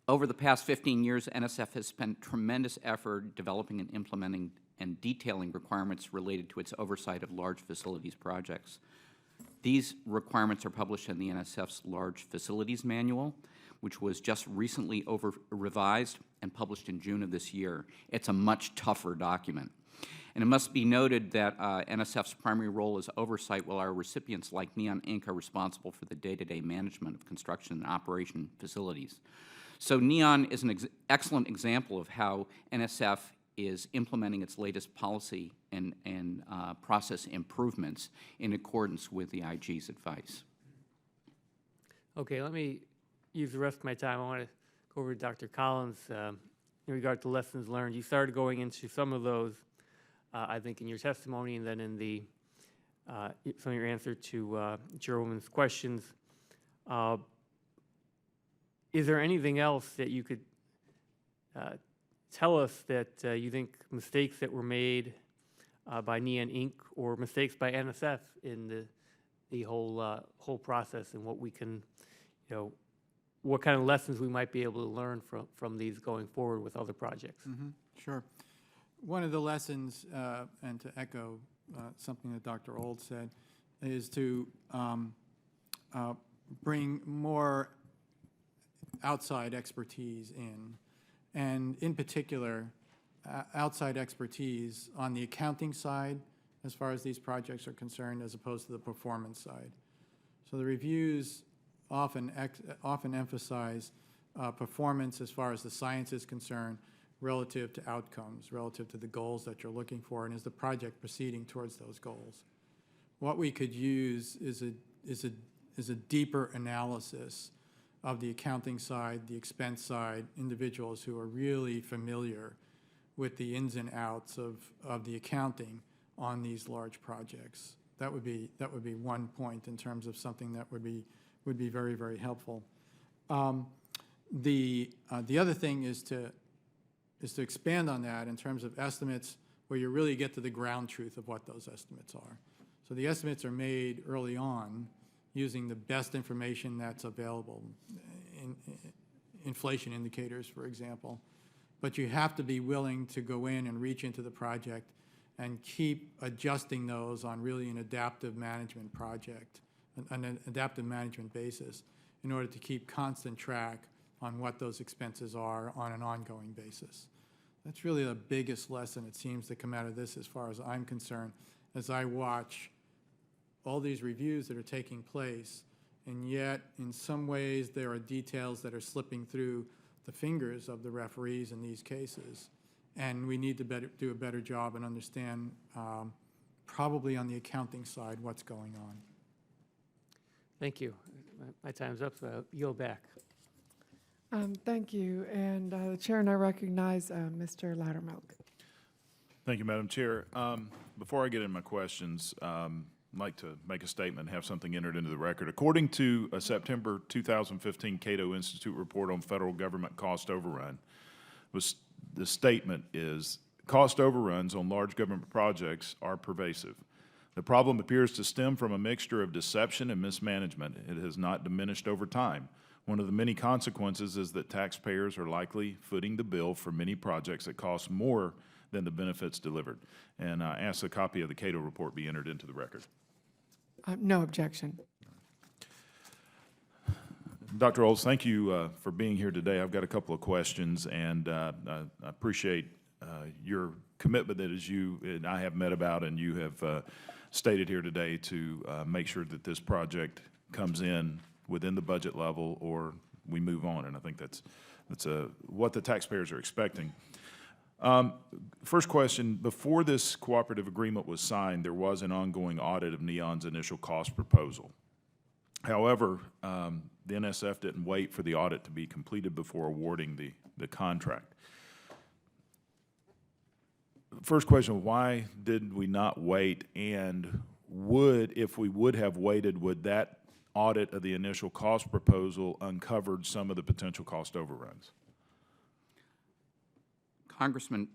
Over the past 15 years, NSF has spent tremendous effort developing and implementing and detailing requirements related to its oversight of large facilities projects. These requirements are published in the NSF's Large Facilities Manual, which was just recently revised and published in June of this year. It's a much tougher document. And it must be noted that NSF's primary role is oversight, while our recipients like NEON Inc. are responsible for the day-to-day management of construction and operation facilities. So NEON is an excellent example of how NSF is implementing its latest policy and process improvements in accordance with the IG's advice. Okay, let me use the rest of my time. I want to go over to Dr. Collins in regard to lessons learned. You started going into some of those, I think, in your testimony, and then in the some of your answer to Chairwoman's questions. Is there anything else that you could tell us that you think mistakes that were made by NEON Inc. or mistakes by NSF in the whole process, and what we can, what kind of lessons we might be able to learn from these going forward with other projects? Mm-hmm. Sure. One of the lessons, and to echo something that Dr. Old said, is to bring more outside expertise in, and in particular, outside expertise on the accounting side as far as these projects are concerned, as opposed to the performance side. So the reviews often emphasize performance as far as the science is concerned, relative to outcomes, relative to the goals that you're looking for, and is the project proceeding towards those goals. What we could use is a deeper analysis of the accounting side, the expense side, individuals who are really familiar with the ins and outs of the accounting on these large projects. That would be one point in terms of something that would be very, very helpful. The other thing is to expand on that in terms of estimates, where you really get to the ground truth of what those estimates are. So the estimates are made early on using the best information that's available, inflation indicators, for example. But you have to be willing to go in and reach into the project and keep adjusting those on really an adaptive management project, an adaptive management basis, in order to keep constant track on what those expenses are on an ongoing basis. That's really the biggest lesson, it seems, to come out of this, as far as I'm concerned, as I watch all these reviews that are taking place, and yet in some ways there are details that are slipping through the fingers of the referees in these cases, and we need to do a better job and understand, probably on the accounting side, what's going on. Thank you. My time's up, so I'll yield back. Thank you. And the chair and I recognize Mr. Loudermilk. Thank you, Madam Chair. Before I get into my questions, I'd like to make a statement, have something entered into the record. According to a September 2015 Cato Institute report on federal government cost overrun, the statement is, cost overruns on large government projects are pervasive. The problem appears to stem from a mixture of deception and mismanagement. It has not diminished over time. One of the many consequences is that taxpayers are likely footing the bill for many projects that cost more than the benefits delivered. And I ask a copy of the Cato report be entered into the record. No objection. Dr. Olds, thank you for being here today. I've got a couple of questions, and I appreciate your commitment that as you and I have met about and you have stated here today to make sure that this project comes in within the budget level or we move on, and I think that's what the taxpayers are expecting. First question, before this cooperative agreement was signed, there was an ongoing audit of NEON's initial cost proposal. However, the NSF didn't wait for the audit to be completed before awarding the contract. First question, why did we not wait, and if we would have waited, would that audit of the initial cost proposal uncovered some of the potential cost overruns? Congressman,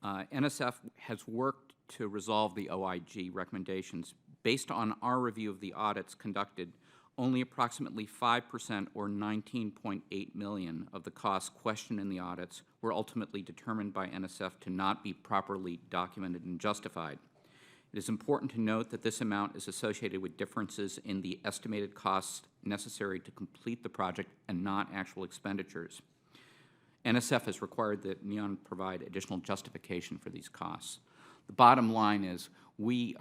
NSF has worked to resolve the OIG recommendations. Based on our review of the audits conducted, only approximately 5% or $19.8 million of the costs questioned in the audits were ultimately determined by NSF to not be properly documented and justified. It is important to note that this amount is associated with differences in the estimated costs necessary to complete the project and not actual expenditures. NSF has required that NEON provide additional justification for these costs. The bottom line is we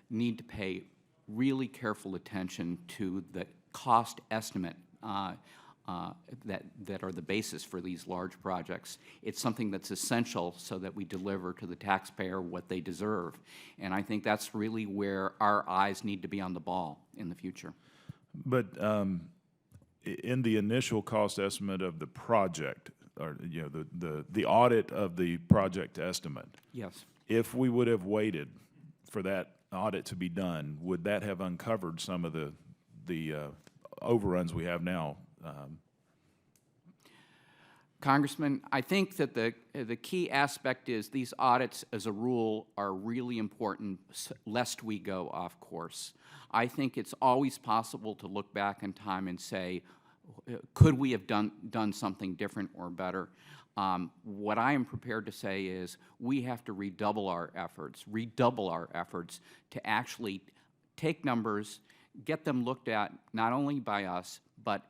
need to pay really careful attention to the cost estimate that are the basis for these large projects. It's something that's essential so that we deliver to the taxpayer what they deserve. And I think that's really where our eyes need to be on the ball in the future. But in the initial cost estimate of the project, or the audit of the project estimate, Yes. if we would have waited for that audit to be done, would that have uncovered some of the overruns we have now? Congressman, I think that the key aspect is these audits, as a rule, are really important lest we go off course. I think it's always possible to look back in time and say, could we have done something different or better? What I am prepared to say is we have to redouble our efforts to actually take numbers, get them looked at not only by us, but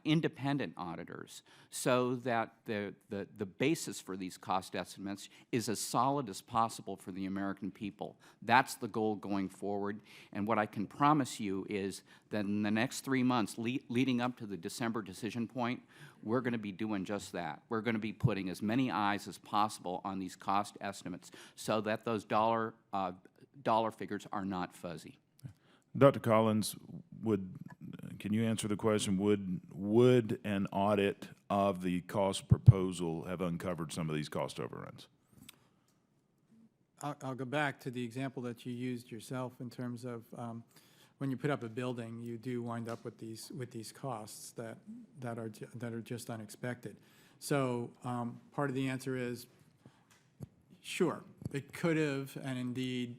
independent auditors, so that the basis for these cost estimates is as solid as possible for the American people. That's the goal going forward. And what I can promise you is that in the next 3 months leading up to the December decision point, we're going to be doing just that. We're going to be putting as many eyes as possible on these cost estimates so that those dollar figures are not fuzzy. Dr. Collins, can you answer the question, would an audit of the cost proposal have uncovered some of these cost overruns? I'll go back to the example that you used yourself in terms of when you put up a building, you do wind up with these costs that are just unexpected. So part of the answer is, sure, it could have, and indeed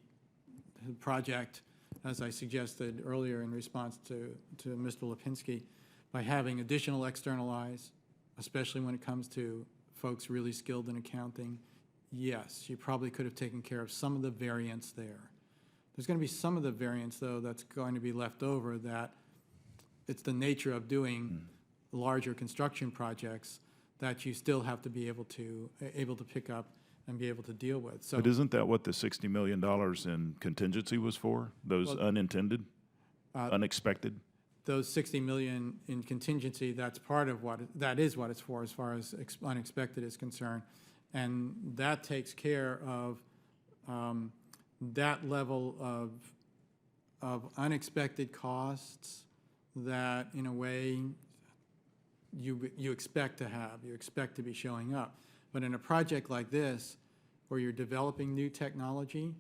the project, as I suggested earlier in response to Mr. Lipinski, by having additional external eyes, especially when it comes to folks really skilled in accounting, yes, you probably could have taken care of some of the variance there. There's going to be some of the variance, though, that's going to be left over, that it's the nature of doing larger construction projects that you still have to be able to pick up and be able to deal with. So, but isn't that what the $60 million in contingency was for? Those unintended, unexpected? Those $60 million in contingency, that's part of that is what it's for as far as unexpected is concerned. And that takes care of that level of unexpected costs that, in a way, you expect to have, you expect to be showing up. But in a project like this, where you're developing new technology,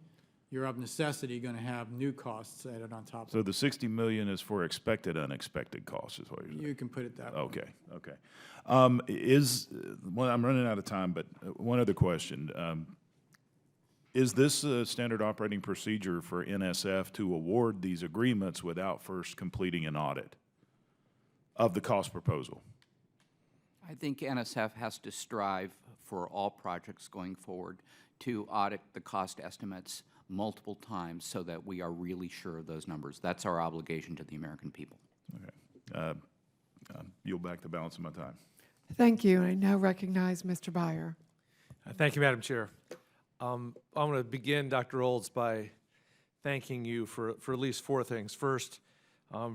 you're of necessity going to have new costs added on top of So it. the 60 million is for expected unexpected costs, is what you're saying? You can put it that way. Okay, okay. Well, I'm running out of time, but one other question. Is this a standard operating procedure for NSF to award these agreements without first completing an audit of the cost proposal? I think NSF has to strive for all projects going forward to audit the cost estimates multiple times so that we are really sure of those numbers. That's our obligation to the American people. Okay. Yield back the balance of my time. Thank you. I now recognize Mr. Byer. Thank you, Madam Chair. I'm going to begin, Dr. Olds, by thanking you for at least four things. First,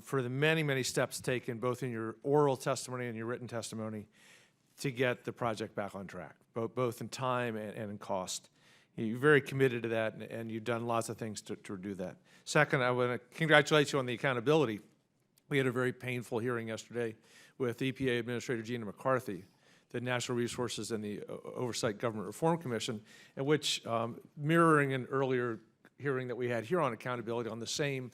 for the many, many steps taken, both in your oral testimony and your written testimony, to get the project back on track, both in time and in cost. You're very committed to that, and you've done lots of things to do that. Second, I want to congratulate you on the accountability. We had a very painful hearing yesterday with EPA Administrator Gina McCarthy, the Natural Resources and the Oversight Government Reform Commission, in which, mirroring an earlier hearing that we had here on accountability on the same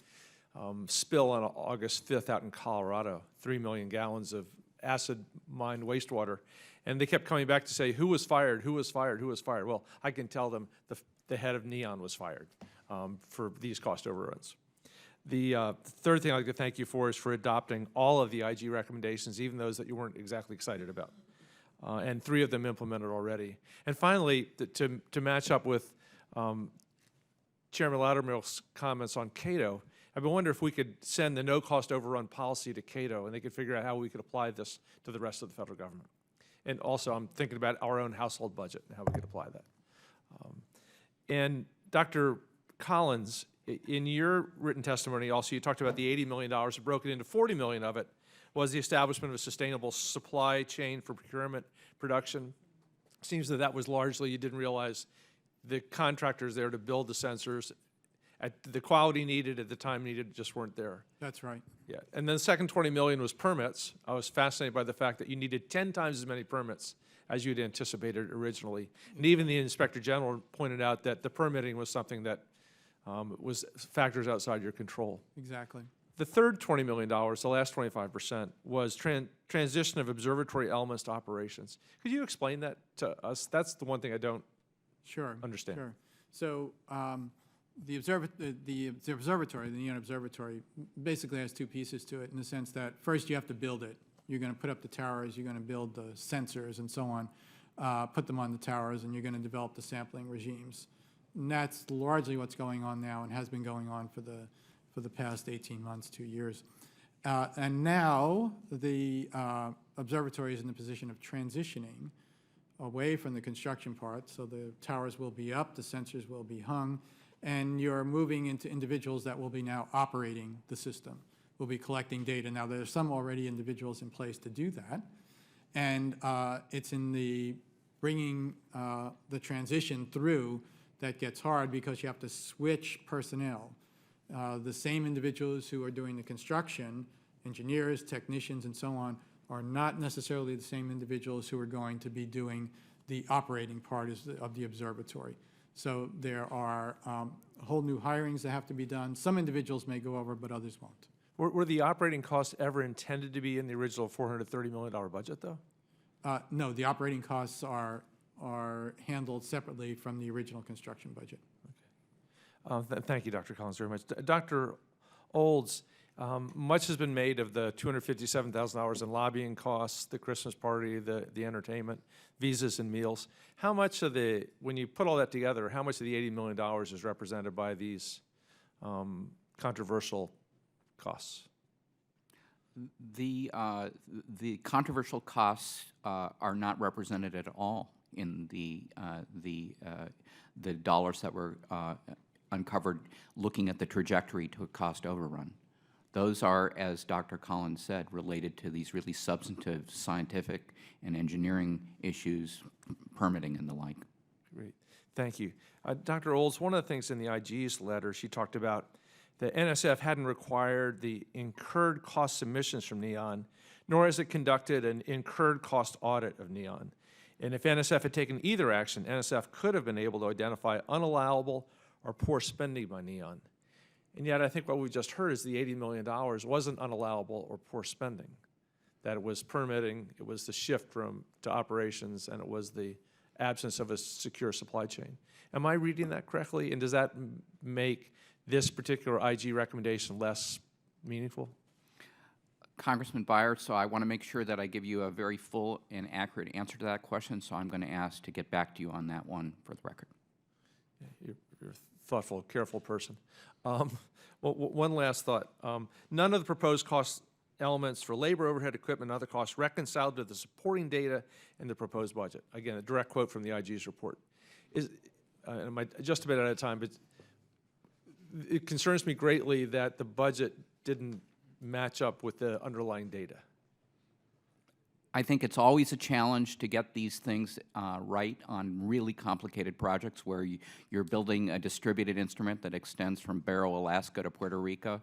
spill on August 5th out in Colorado, 3 million gallons of acid mined wastewater. And they kept coming back to say, who was fired, who was fired, who was fired? Well, I can tell them the head of Neon was fired for these cost overruns. The third thing I'd like to thank you for is for adopting all of the IG recommendations, even those that you weren't exactly excited about. And 3 of them implemented already. And finally, to match up with Chairman Loudermilk's comments on Cato, I've been wondering if we could send the no-cost overrun policy to Cato, and they could figure out how we could apply this to the rest of the federal government. And also, I'm thinking about our own household budget and how we could apply that. And Dr. Collins, in your written testimony also, you talked about the $80 million, broken into $40 million of it, was the establishment of a sustainable supply chain for procurement production. Seems that that was largely, you didn't realize the contractors there to build the sensors at the quality needed at the time needed just weren't there. That's right. Yeah, and then the second $20 million was permits. I was fascinated by the fact that you needed 10 times as many permits as you'd anticipated originally. And even the Inspector General pointed out that the permitting was something that was factors outside your control. Exactly. The third $20 million, the last 25%, was transition of observatory elements to operations. Could you explain that to us? That's the one thing I don't understand. Sure. So the observatory, the Neon Observatory, basically has 2 pieces to it in the sense that first you have to build it. You're going to put up the towers, you're going to build the sensors and so on, put them on the towers, and you're going to develop the sampling regimes. And that's largely what's going on now and has been going on for the past 18 months, 2 years. And now the observatory is in the position of transitioning away from the construction part. So the towers will be up, the sensors will be hung, and you're moving into individuals that will be now operating the system. We'll be collecting data. Now, there are some already individuals in place to do that. And it's in the bringing the transition through that gets hard because you have to switch personnel. The same individuals who are doing the construction, engineers, technicians, and so on, are not necessarily the same individuals who are going to be doing the operating part of the observatory. So there are whole new hirings that have to be done. Some individuals may go over, but others won't. Were the operating costs ever intended to be in the original $430 million budget, though? No, the operating costs are handled separately from the original construction budget. Okay. Thank you, Dr. Collins, very much. Dr. Olds, much has been made of the $257,000 in lobbying costs, the Christmas party, the entertainment, visas and meals. How much of when you put all that together, how much of the $80 million is represented by these controversial costs? The controversial costs are not represented at all in the dollars that were uncovered looking at the trajectory to a cost overrun. Those are, as Dr. Collins said, related to these really substantive scientific and engineering issues, permitting and the like. Great, thank you. Dr. Olds, one of the things in the IG's letter, she talked about that NSF hadn't required the incurred cost submissions from NEON, nor has it conducted an incurred cost audit of NEON. And if NSF had taken either action, NSF could have been able to identify unallowable or poor spending by NEON. And yet I think what we just heard is the $80 million wasn't unallowable or poor spending, that it was permitting, it was the shift to operations, and it was the absence of a secure supply chain. Am I reading that correctly? And does that make this particular IG recommendation less meaningful? Congressman Byer, so I want to make sure that I give you a very full and accurate answer to that question, so I'm going to ask to get back to you on that one for the record. You're a thoughtful, careful person. Well, one last thought. None of the proposed cost elements for labor, overhead, equipment, and other costs reconciled to the supporting data in the proposed budget. Again, a direct quote from the IG's report. I'm just a bit out of time, but it concerns me greatly that the budget didn't match up with the underlying data. I think it's always a challenge to get these things right on really complicated projects where you're building a distributed instrument that extends from Barrow, Alaska to Puerto Rico,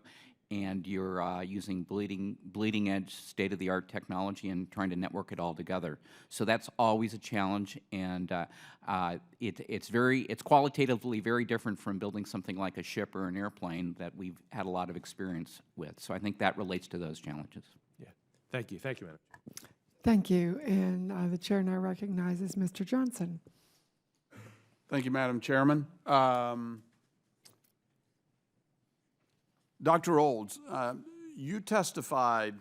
and you're using bleeding edge state-of-the-art technology and trying to network it all together. So that's always a challenge, and it's qualitatively very different from building something like a ship or an airplane that we've had a lot of experience with. So I think that relates to those challenges. Yeah, thank you, Madam. Thank you. And the chair now recognizes Mr. Johnson. Thank you, Madam Chairman. Dr. Olds, you testified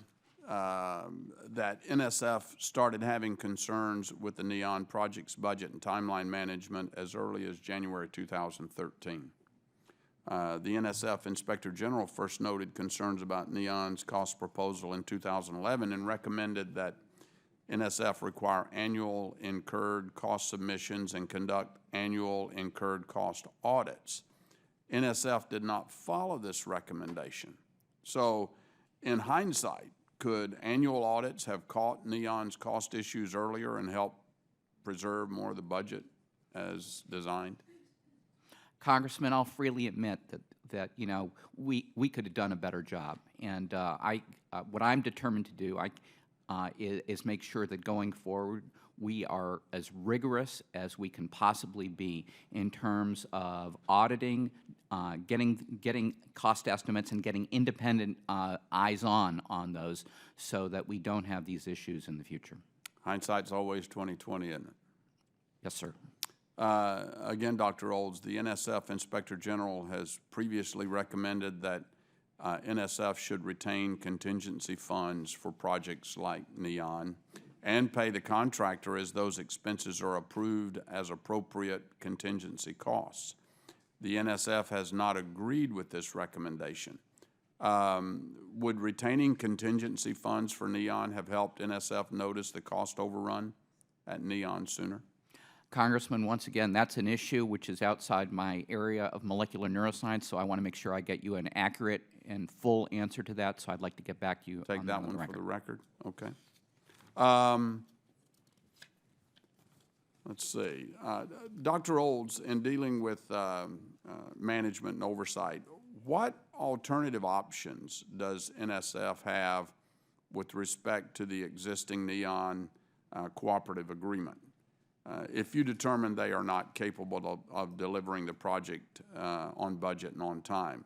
that NSF started having concerns with the NEON project's budget and timeline management as early as January 2013. The NSF Inspector General first noted concerns about NEON's cost proposal in 2011 and recommended that NSF require annual incurred cost submissions and conduct annual incurred cost audits. NSF did not follow this recommendation. So, in hindsight, could annual audits have caught NEON's cost issues earlier and helped preserve more of the budget as designed? Congressman, I'll freely admit that you know, we could have done a better job. And what I'm determined to do is make sure that going forward we are as rigorous as we can possibly be in terms of auditing, getting cost estimates and getting independent eyes on those so that we don't have these issues in the future. Hindsight's always 20/20, isn't it? Yes, sir. Again, Dr. Olds, the NSF Inspector General has previously recommended that NSF should retain contingency funds for projects like NEON and pay the contractor as those expenses are approved as appropriate contingency costs. The NSF has not agreed with this recommendation. Would retaining contingency funds for NEON have helped NSF notice the cost overrun at NEON sooner? Congressman, once again, that's an issue which is outside my area of molecular neuroscience, so I want to make sure I get you an accurate and full answer to that, so I'd like to get back to you Take on that on one the for the record. record. Okay. Let's see. Dr. Olds, in dealing with management and oversight, what alternative options does NSF have with respect to the existing NEON cooperative agreement? If you determine they are not capable of delivering the project on budget and on time,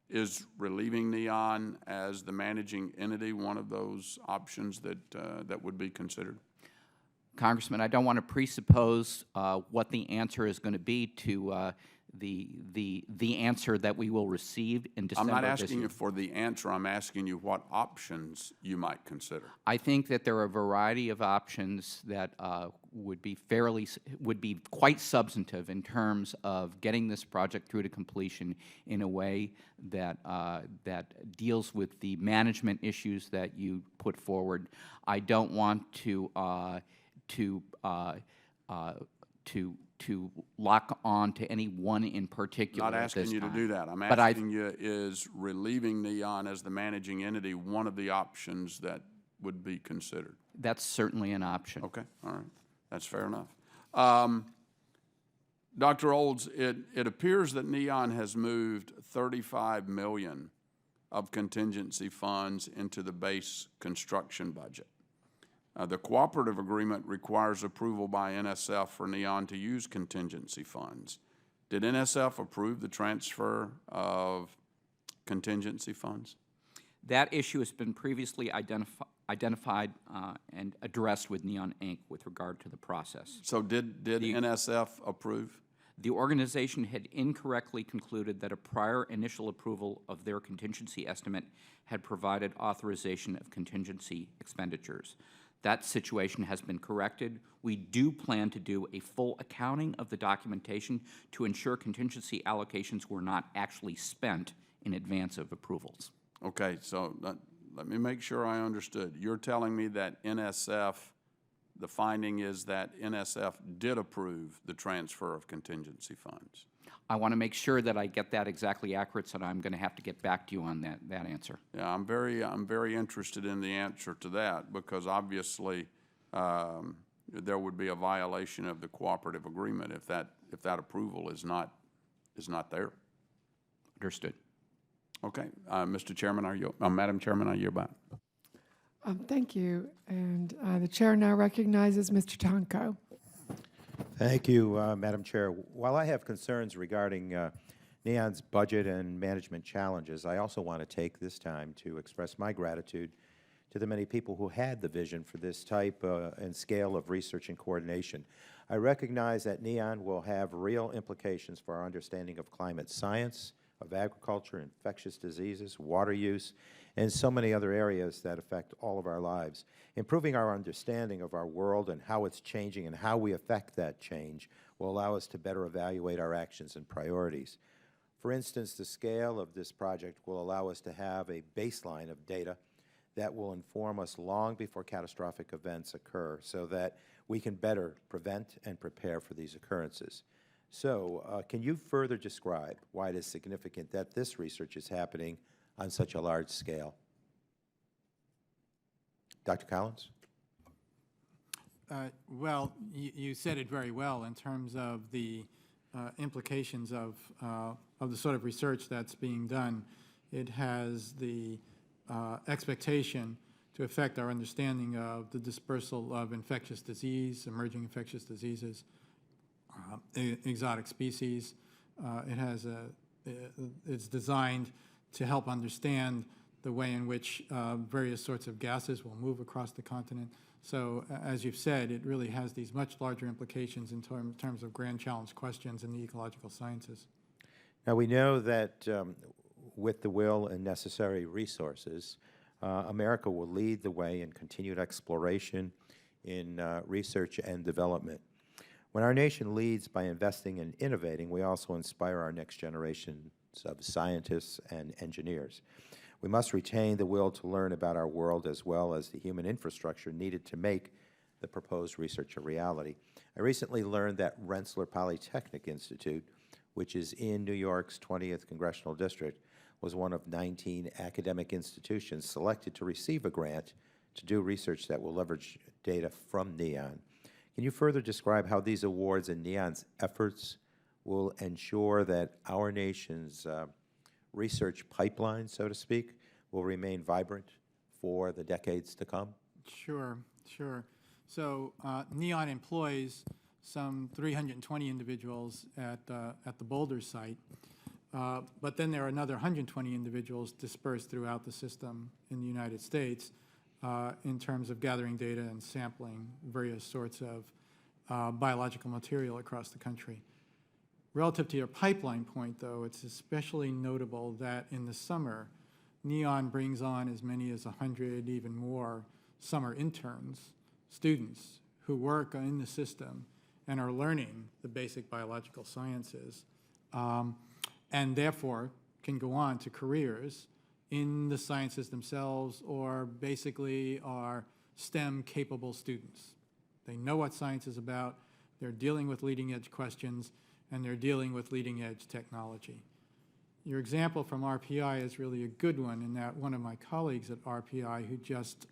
is relieving NEON as the managing entity one of those options that would be considered? Congressman, I don't want to presuppose what the answer is going to be to the answer that we will receive in December. I'm not asking you for the answer. I'm asking you what options you might consider. I think that there are a variety of options that would be quite substantive in terms of getting this project through to completion in a way that that deals with the management issues that you put forward. I don't want to lock on to any one in particular. Not asking you to do that. I'm asking you, is relieving NEON as the managing entity one of the options that would be considered? That's certainly an option. Okay, all right. That's fair enough. Dr. Olds, it appears that NEON has moved 35 million of contingency funds into the base construction budget. The cooperative agreement requires approval by NSF for NEON to use contingency funds. Did NSF approve the transfer of contingency funds? That issue has been previously identified and addressed with NEON Inc. with regard to the process. So did NSF approve? The organization had incorrectly concluded that a prior initial approval of their contingency estimate had provided authorization of contingency expenditures. That situation has been corrected. We do plan to do a full accounting of the documentation to ensure contingency allocations were not actually spent in advance of approvals. Okay, so let me make sure I understood. You're telling me that NSF, the finding is that NSF did approve the transfer of contingency funds? I want to make sure that I get that exactly accurate, so I'm going to have to get back to you on that answer. Yeah, I'm very interested in the answer to that, because obviously there would be a violation of the cooperative agreement if that approval is not there. Understood. Okay, Mr. Chairman, Madam Chairman, I yield back. Thank you. And the chair now recognizes Mr. Tonko. Thank you, Madam Chair. While I have concerns regarding NEON's budget and management challenges, I also want to take this time to express my gratitude to the many people who had the vision for this type and scale of research and coordination. I recognize that NEON will have real implications for our understanding of climate science, of agriculture, infectious diseases, water use, and so many other areas that affect all of our lives. Improving our understanding of our world and how it's changing and how we affect that change will allow us to better evaluate our actions and priorities. For instance, the scale of this project will allow us to have a baseline of data that will inform us long before catastrophic events occur so that we can better prevent and prepare for these occurrences. So, can you further describe why it is significant that this research is happening on such a large scale? Dr. Collins? Well, you said it very well in terms of the implications of the sort of research that's being done. It has the expectation to affect our understanding of the dispersal of infectious disease, emerging infectious diseases, exotic species. It's designed to help understand the way in which various sorts of gases will move across the continent. So, as you've said, it really has these much larger implications in terms of grand challenge questions in the ecological sciences. Now, we know that with the will and necessary resources, America will lead the way in continued exploration in research and development. When our nation leads by investing and innovating, we also inspire our next generations of scientists and engineers. We must retain the will to learn about our world as well as the human infrastructure needed to make the proposed research a reality. I recently learned that Rensselaer Polytechnic Institute, which is in New York's 20th Congressional District, was one of 19 academic institutions selected to receive a grant to do research that will leverage data from NEON. Can you further describe how these awards and NEON's efforts will ensure that our nation's research pipeline, so to speak, will remain vibrant for the decades to come? Sure. So NEON employs some 320 individuals at the Boulder site, but then there are another 120 individuals dispersed throughout the system in the United States in terms of gathering data and sampling various sorts of biological material across the country. Relative to your pipeline point, though, it's especially notable that in the summer, NEON brings on as many as 100, even more, summer interns, students who work in the system and are learning the basic biological sciences, and therefore can go on to careers in the sciences themselves, or basically are STEM-capable students. They know what science is about, they're dealing with leading-edge questions, and they're dealing with leading-edge technology. Your example from RPI is really a good one, in that one of my colleagues at RPI who just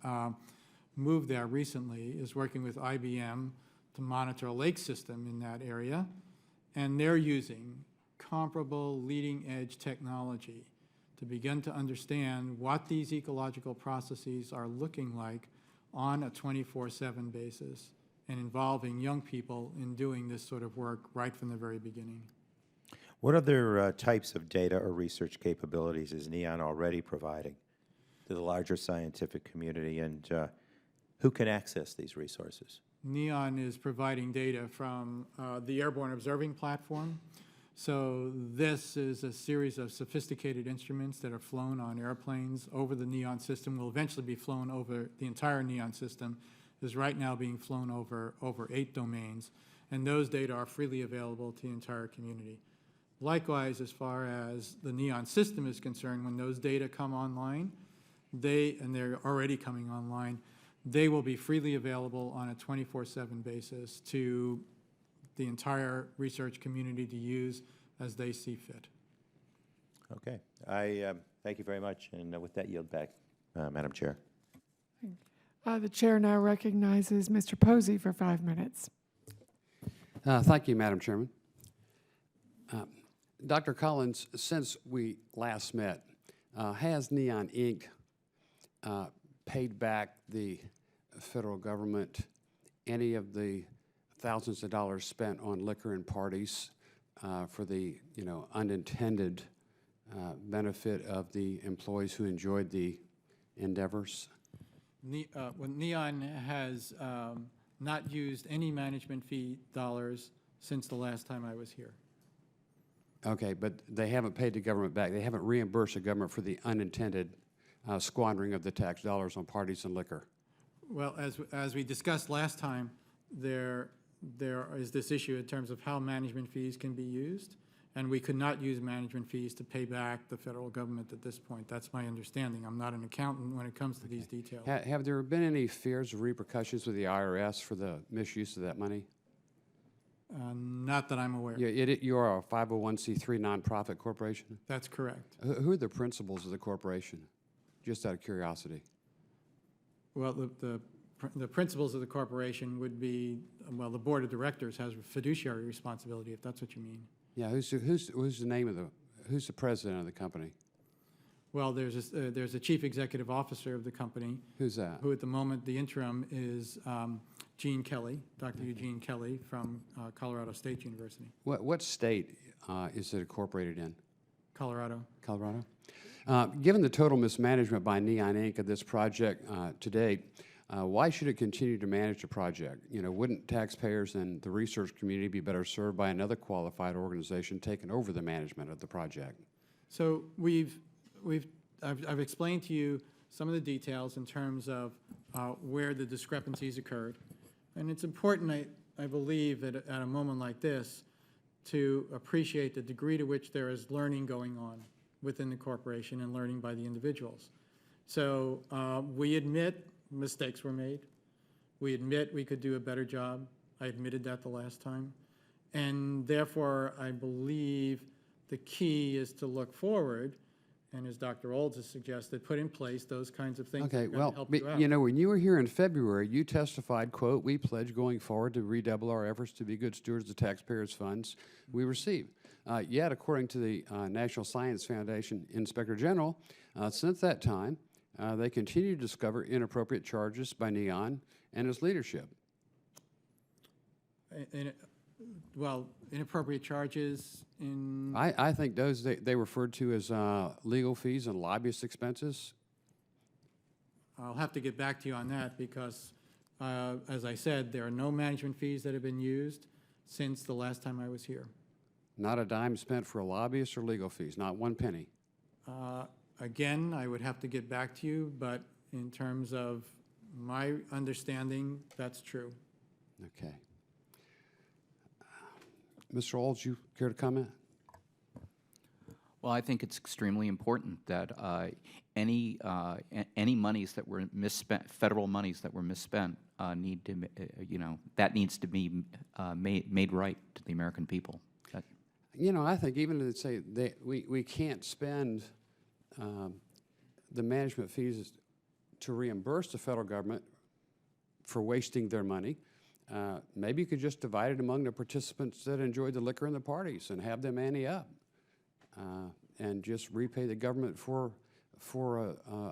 moved there recently is working with IBM to monitor a lake system in that area, and they're using comparable leading-edge technology to begin to understand what these ecological processes are looking like on a 24/7 basis and involving young people in doing this sort of work right from the very beginning. What other types of data or research capabilities is NEON already providing to the larger scientific community, and who can access these resources? NEON is providing data from the Airborne Observing Platform. So this is a series of sophisticated instruments that are flown on airplanes over the NEON system, will eventually be flown over the entire NEON system, is right now being flown over 8 domains, and those data are freely available to the entire community. Likewise, as far as the NEON system is concerned, when those data come online, and they're already coming online, they will be freely available on a 24/7 basis to the entire research community to use as they see fit. Okay. I thank you very much, and with that, yield back, Madam Chair. The chair now recognizes Mr. Posey for 5 minutes. Thank you, Madam Chairman. Dr. Collins, since we last met, has NEON Inc. Paid back the federal government any of the thousands of dollars spent on liquor and parties for the unintended benefit of the employees who enjoyed the endeavors? NEON has not used any management fee dollars since the last time I was here. Okay, but they haven't paid the government back. They haven't reimbursed the government for the unintended squandering of the tax dollars on parties and liquor. Well, as we discussed last time, there is this issue in terms of how management fees can be used, and we could not use management fees to pay back the federal government at this point. That's my understanding. I'm not an accountant when it comes to these details. Have there been any fears of repercussions with the IRS for the misuse of that money? Not that I'm aware. You are a 501c3 nonprofit corporation? That's correct. Who are the principals of the corporation? Just out of curiosity. Well, the principals of the corporation would be, well, the board of directors has fiduciary responsibility, if that's what you mean. Yeah, who's the name of who's the president of the company? Well, there's a chief executive officer of the company. Who's that? Who at the moment, the interim is Gene Kelly, Dr. Eugene Kelly from Colorado State University. What state is it incorporated in? Colorado. Colorado? Given the total mismanagement by NEON Inc. of this project to date, why should it continue to manage the project? Wouldn't taxpayers and the research community be better served by another qualified organization taking over the management of the project? So I've explained to you some of the details in terms of where the discrepancies occurred. And it's important, I believe, at a moment like this, to appreciate the degree to which there is learning going on within the corporation and learning by the individuals. So we admit mistakes were made. We admit we could do a better job. I admitted that the last time. And therefore, I believe the key is to look forward, and as Dr. Olds has suggested, put in place those kinds of things Okay, that are going well, to help you out. when you were here in February, you testified, quote, "We pledge going forward to redouble our efforts to be good stewards of taxpayers' funds we receive." Yet, according to the National Science Foundation Inspector General, since that time, they continue to discover inappropriate charges by NEON and its leadership. Well, inappropriate charges in... I think those they referred to as legal fees and lobbyist expenses. I'll have to get back to you on that because, as I said, there are no management fees that have been used since the last time I was here. Not a dime spent for a lobbyist or legal fees, not one penny. Again, I would have to get back to you, but in terms of my understanding, that's true. Okay. Mr. Olds, you care to comment? Well, I think it's extremely important that any monies that were misspent, federal monies that were misspent, need to, that needs to be made right to the American people. I think even to say we can't spend the management fees to reimburse the federal government for wasting their money. maybe you could just divide it among the participants that enjoyed the liquor and the parties and have them ante up, and just repay the government for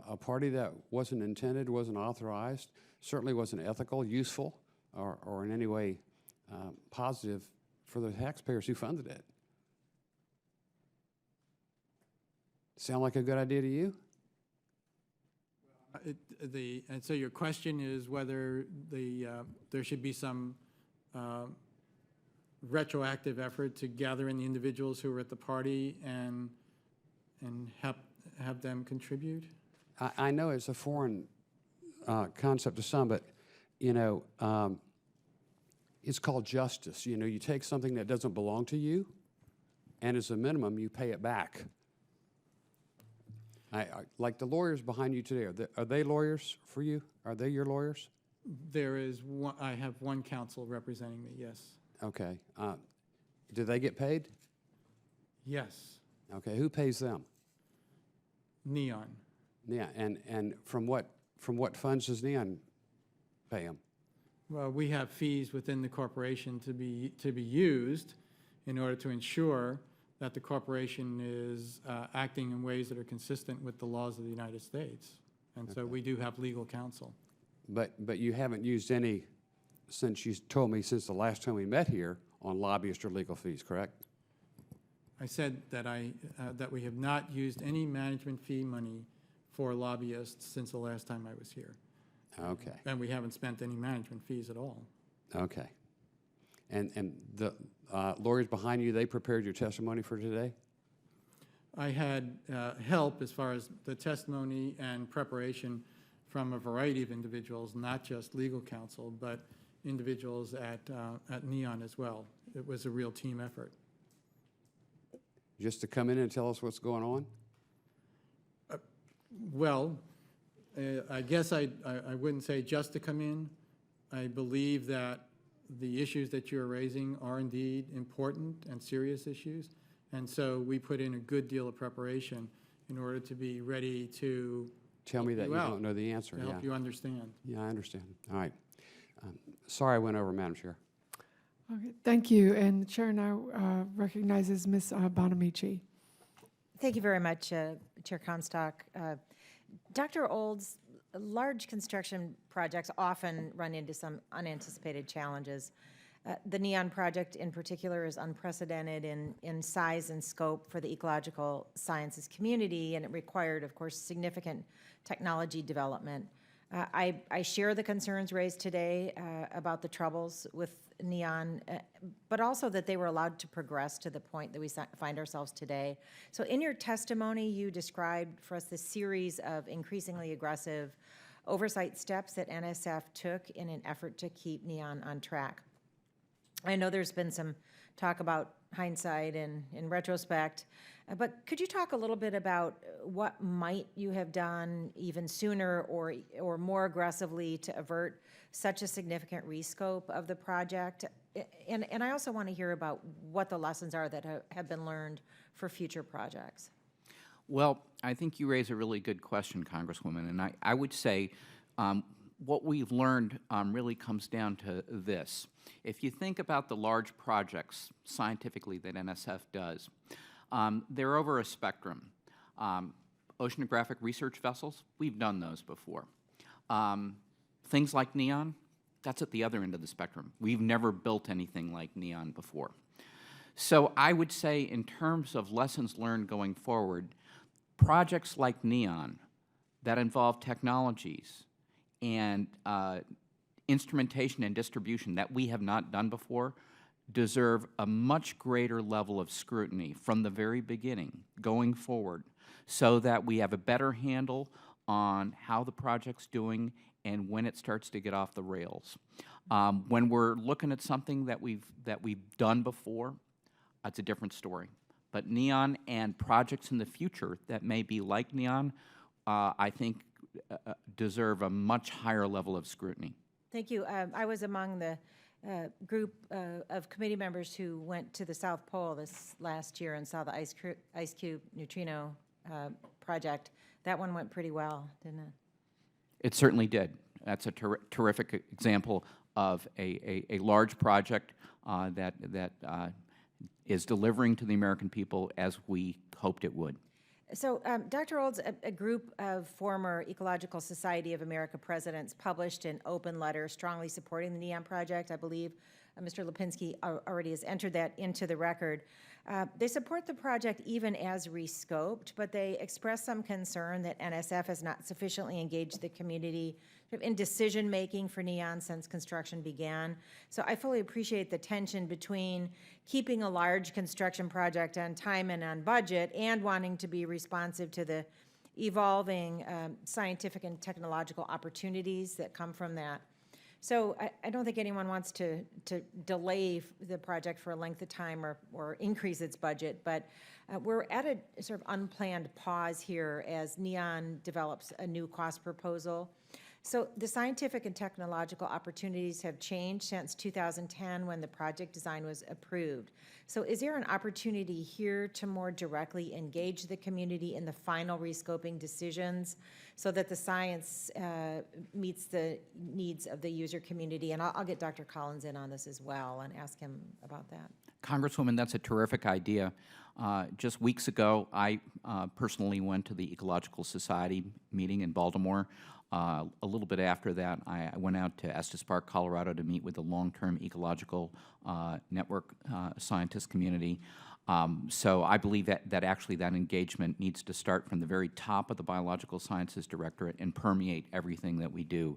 a party that wasn't intended, wasn't authorized, certainly wasn't ethical, useful, or in any way positive for the taxpayers who funded it. Sound like a good idea to you? And so your question is whether there should be some retroactive effort to gather in the individuals who were at the party and have them contribute? I know it's a foreign concept to some, but, you know, it's called justice. You know, you take something that doesn't belong to you, and as a minimum, you pay it back. Like the lawyers behind you today, are they lawyers for you? Are they your lawyers? There is one, I have one counsel representing me, yes. Okay. Do they get paid? Yes, Okay, who pays them? Neon. Yeah, and from what funds does Neon pay them? Well, we have fees within the corporation to be used in order to ensure that the corporation is acting in ways that are consistent with the laws of the United States. And so we do have legal counsel. But you haven't used any, since you told me since the last time we met here, on lobbyist or legal fees, correct? I said that that we have not used any management fee money for lobbyists since the last time I was here. Okay. And we haven't spent any management fees at all. Okay. And the lawyers behind you, they prepared your testimony for today? I had help as far as the testimony and preparation from a variety of individuals, not just legal counsel, but individuals at Neon as well. It was a real team effort. Just to come in and tell us what's going on? Well, I guess I wouldn't say just to come in. I believe that the issues that you're raising are indeed important and serious issues. And so we put in a good deal of preparation in order to be ready to Tell me that you out, don't know the answer. to Yeah. help you understand. Yeah, I understand. All right. Sorry I went over, Madam Chair. Okay, thank you. And the chair now recognizes Ms. Bonamici. Thank you very much, Chair Comstock. Dr. Olds, large construction projects often run into some unanticipated challenges. The NEON project in particular is unprecedented in size and scope for the ecological sciences community, and it required, of course, significant technology development. I share the concerns raised today about the troubles with NEON, but also that they were allowed to progress to the point that we find ourselves today. So in your testimony, you described for us the series of increasingly aggressive oversight steps that NSF took in an effort to keep NEON on track. I know there's been some talk about hindsight and in retrospect, but could you talk a little bit about what might you have done even sooner or more aggressively to avert such a significant rescope of the project? And I also want to hear about what the lessons are that have been learned for future projects. Well, I think you raise a really good question, Congresswoman, and I would say what we've learned really comes down to this. If you think about the large projects scientifically that NSF does, they're over a spectrum. Oceanographic research vessels, we've done those before. Things like NEON, that's at the other end of the spectrum. We've never built anything like NEON before. So I would say in terms of lessons learned going forward, projects like NEON that involve technologies and instrumentation and distribution that we have not done before deserve a much greater level of scrutiny from the very beginning going forward so that we have a better handle on how the project's doing and when it starts to get off the rails. When we're looking at something that we've done before, that's a different story. But NEON and projects in the future that may be like NEON, I think deserve a much higher level of scrutiny. Thank you. I was among the group of committee members who went to the South Pole this last year and saw the ice cube neutrino project. That one went pretty well, didn't it? It certainly did. That's a terrific example of a large project that is delivering to the American people as we hoped it would. So, Dr. Olds, a group of former Ecological Society of America presidents published an open letter strongly supporting the NEON project. I believe Mr. Lipinski already has entered that into the record. They support the project even as rescoped, but they express some concern that NSF has not sufficiently engaged the community in decision-making for NEON since construction began. So I fully appreciate the tension between keeping a large construction project on time and on budget and wanting to be responsive to the evolving scientific and technological opportunities that come from that. So I don't think anyone wants to delay the project for a length of time or increase its budget, but we're at a sort of unplanned pause here as NEON develops a new cost proposal. So the scientific and technological opportunities have changed since 2010 when the project design was approved. So is there an opportunity here to more directly engage the community in the final rescoping decisions so that the science meets the needs of the user community? And I'll get Dr. Collins in on this as well and ask him about that. Congresswoman, that's a terrific idea. Just weeks ago, I personally went to the Ecological Society meeting in Baltimore. A little bit after that, I went out to Estes Park, Colorado to meet with the long-term ecological network scientist community. So I believe that actually that engagement needs to start from the very top of the Biological Sciences Directorate and permeate everything that we do.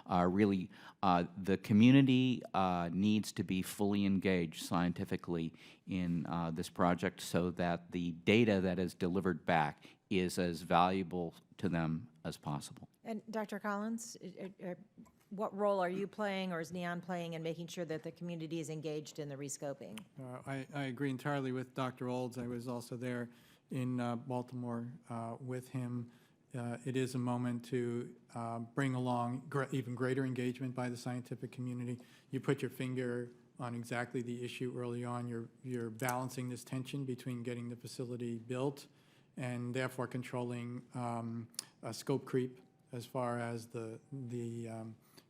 Really, the community needs to be fully engaged scientifically in this project so that the data that is delivered back is as valuable to them as possible. And Dr. Collins, what role are you playing or is NEON playing in making sure that the community is engaged in the rescoping? I agree entirely with Dr. Olds. I was also there in Baltimore with him. It is a moment to bring along even greater engagement by the scientific community. You put your finger on exactly the issue early on. You're balancing this tension between getting the facility built and therefore controlling scope creep as far as the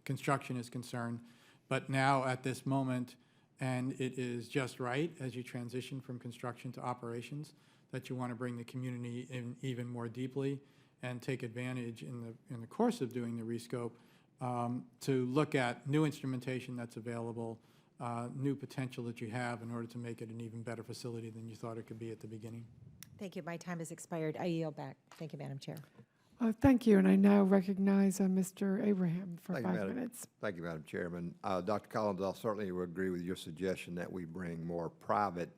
construction is concerned. But now at this moment, and it is just right as you transition from construction to operations, that you want to bring the community in even more deeply and take advantage in the course of doing the rescope to look at new instrumentation that's available, new potential that you have in order to make it an even better facility than you thought it could be at the beginning. Thank you. My time has expired. I yield back. Thank you, Madam Chair. Thank you, and I now recognize Mr. Abraham for Thank you, 5 minutes. Thank you, Madam Chairman. Dr. Collins, I certainly would agree with your suggestion that we bring more private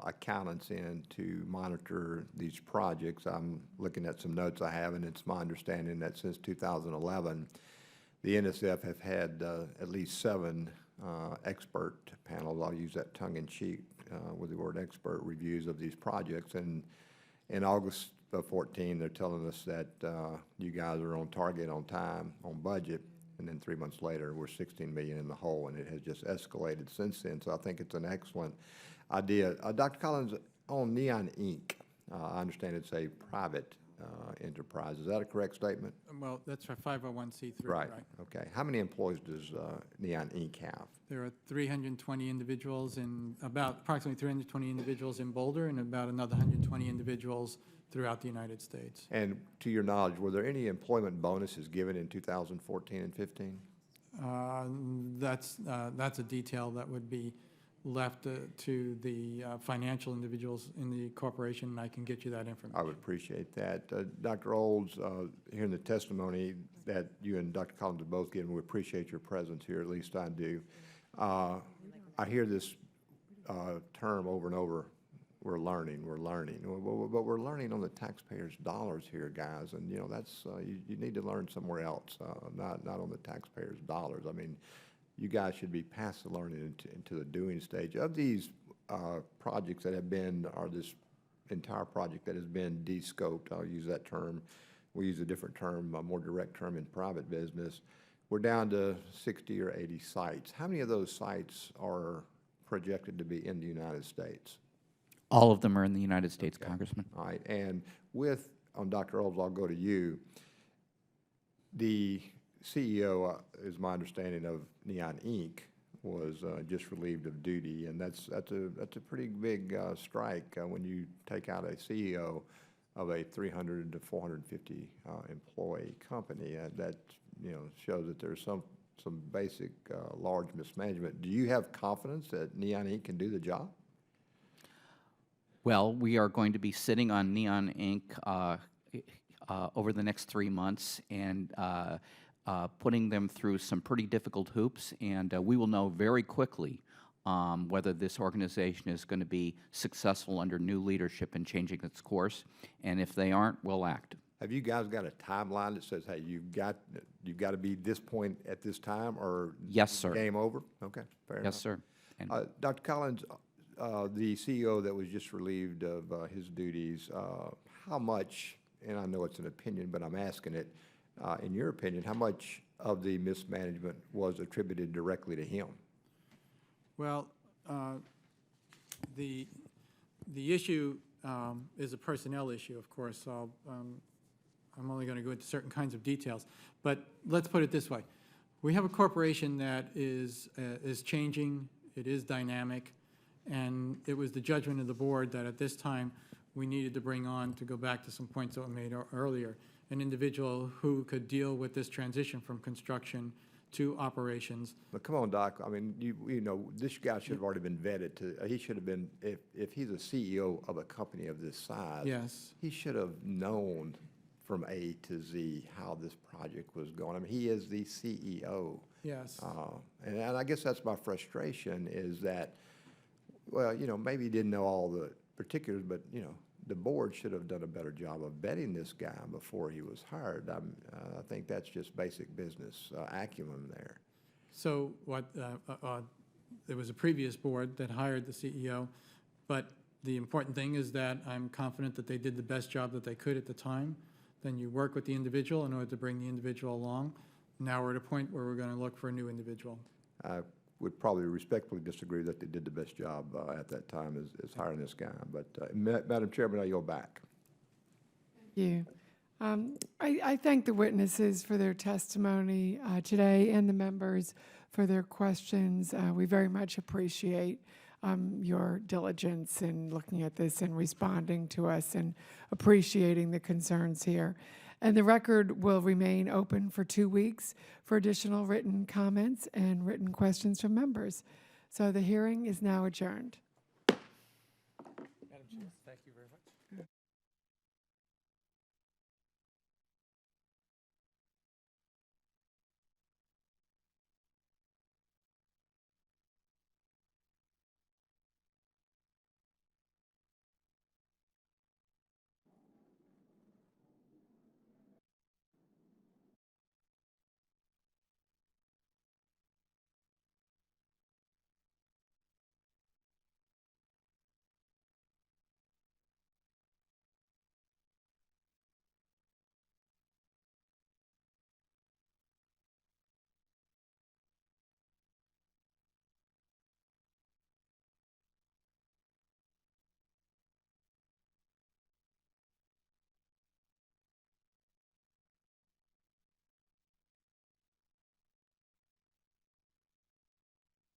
accountants in to monitor these projects. I'm looking at some notes I have, and it's my understanding that since 2011, the NSF have had at least 7 expert panels. I'll use that tongue-in-cheek with the word expert reviews of these projects. And in August of 14, they're telling us that you guys are on target, on time, on budget, and then 3 months later, we're $16 million in the hole, and it has just escalated since then. So I think it's an excellent idea. Dr. Collins, on NEON Inc., I understand it's a private enterprise. Is that a correct statement? Well, that's our 501c3, Right. Okay. How many employees does NEON Inc. have? There are 320 individuals approximately 320 individuals in Boulder and about another 120 individuals throughout the United States. And to your knowledge, were there any employment bonuses given in 2014 and 15? That's a detail that would be left to the financial individuals in the corporation, and I can get you that information. I would appreciate that. Dr. Olds, hearing the testimony that you and Dr. Collins have both given, we appreciate your presence here, at least I do. I hear this term over and over, we're learning, but we're learning on the taxpayers' dollars here, guys, and you know, that's, you need to learn somewhere else, not on the taxpayers' dollars. I mean, you guys should be past the learning into the doing stage. Of these projects that have been, or this entire project that has been de-scoped, I'll use that term. We use a different term, a more direct term in private business. We're down to 60 or 80 sites. How many of those sites are projected to be in the United States? All of them are in the United States, okay. Congressman. All right, and on Dr. Olds, I'll go to you. The CEO, is my understanding of Neon Inc., was just relieved of duty, and that's a pretty big strike when you take out a CEO of a 300 to 450 employee company. That shows that there's some basic large mismanagement. Do you have confidence that Neon Inc. can do the job? Well, we are going to be sitting on Neon Inc. Over the next 3 months and putting them through some pretty difficult hoops, and we will know very quickly whether this organization is going to be successful under new leadership and changing its course, and if they aren't, we'll act. Have you guys got a timeline that says, hey, you've got to be this point at this time, or Yes, sir. game over? Okay, fair enough. Yes, sir. And Dr. Collins, the CEO that was just relieved of his duties, how much, and I know it's an opinion, but I'm asking it, in your opinion, how much of the mismanagement was attributed directly to him? Well, the issue is a personnel issue, of course, so I'm only going to go into certain kinds of details. But let's put it this way. We have a corporation that is changing, it is dynamic, and it was the judgment of the board that at this time we needed to bring on, to go back to some points that were made earlier, an individual who could deal with this transition from construction to operations. But come on, Doc, I mean, you know, this guy should have already been vetted. He should have been, if he's a CEO of a company of this size, Yes. he should have known from A to Z how this project was going. I mean, he is the CEO. Yes. And I guess that's my frustration, is that, well, you know, maybe he didn't know all the particulars, but, you know, the board should have done a better job of vetting this guy before he was hired. I think that's just basic business acumen there. So there was a previous board that hired the CEO, but the important thing is that I'm confident that they did the best job that they could at the time. Then you work with the individual in order to bring the individual along. Now we're at a point where we're going to look for a new individual. I would probably respectfully disagree that they did the best job at that time as hiring this guy. But Madam Chairman, I yield back. Thank you. I thank the witnesses for their testimony today and the members for their questions. We very much appreciate your diligence in looking at this and responding to us and appreciating the concerns here. And the record will remain open for 2 weeks for additional written comments and written questions from members. So the hearing is now adjourned.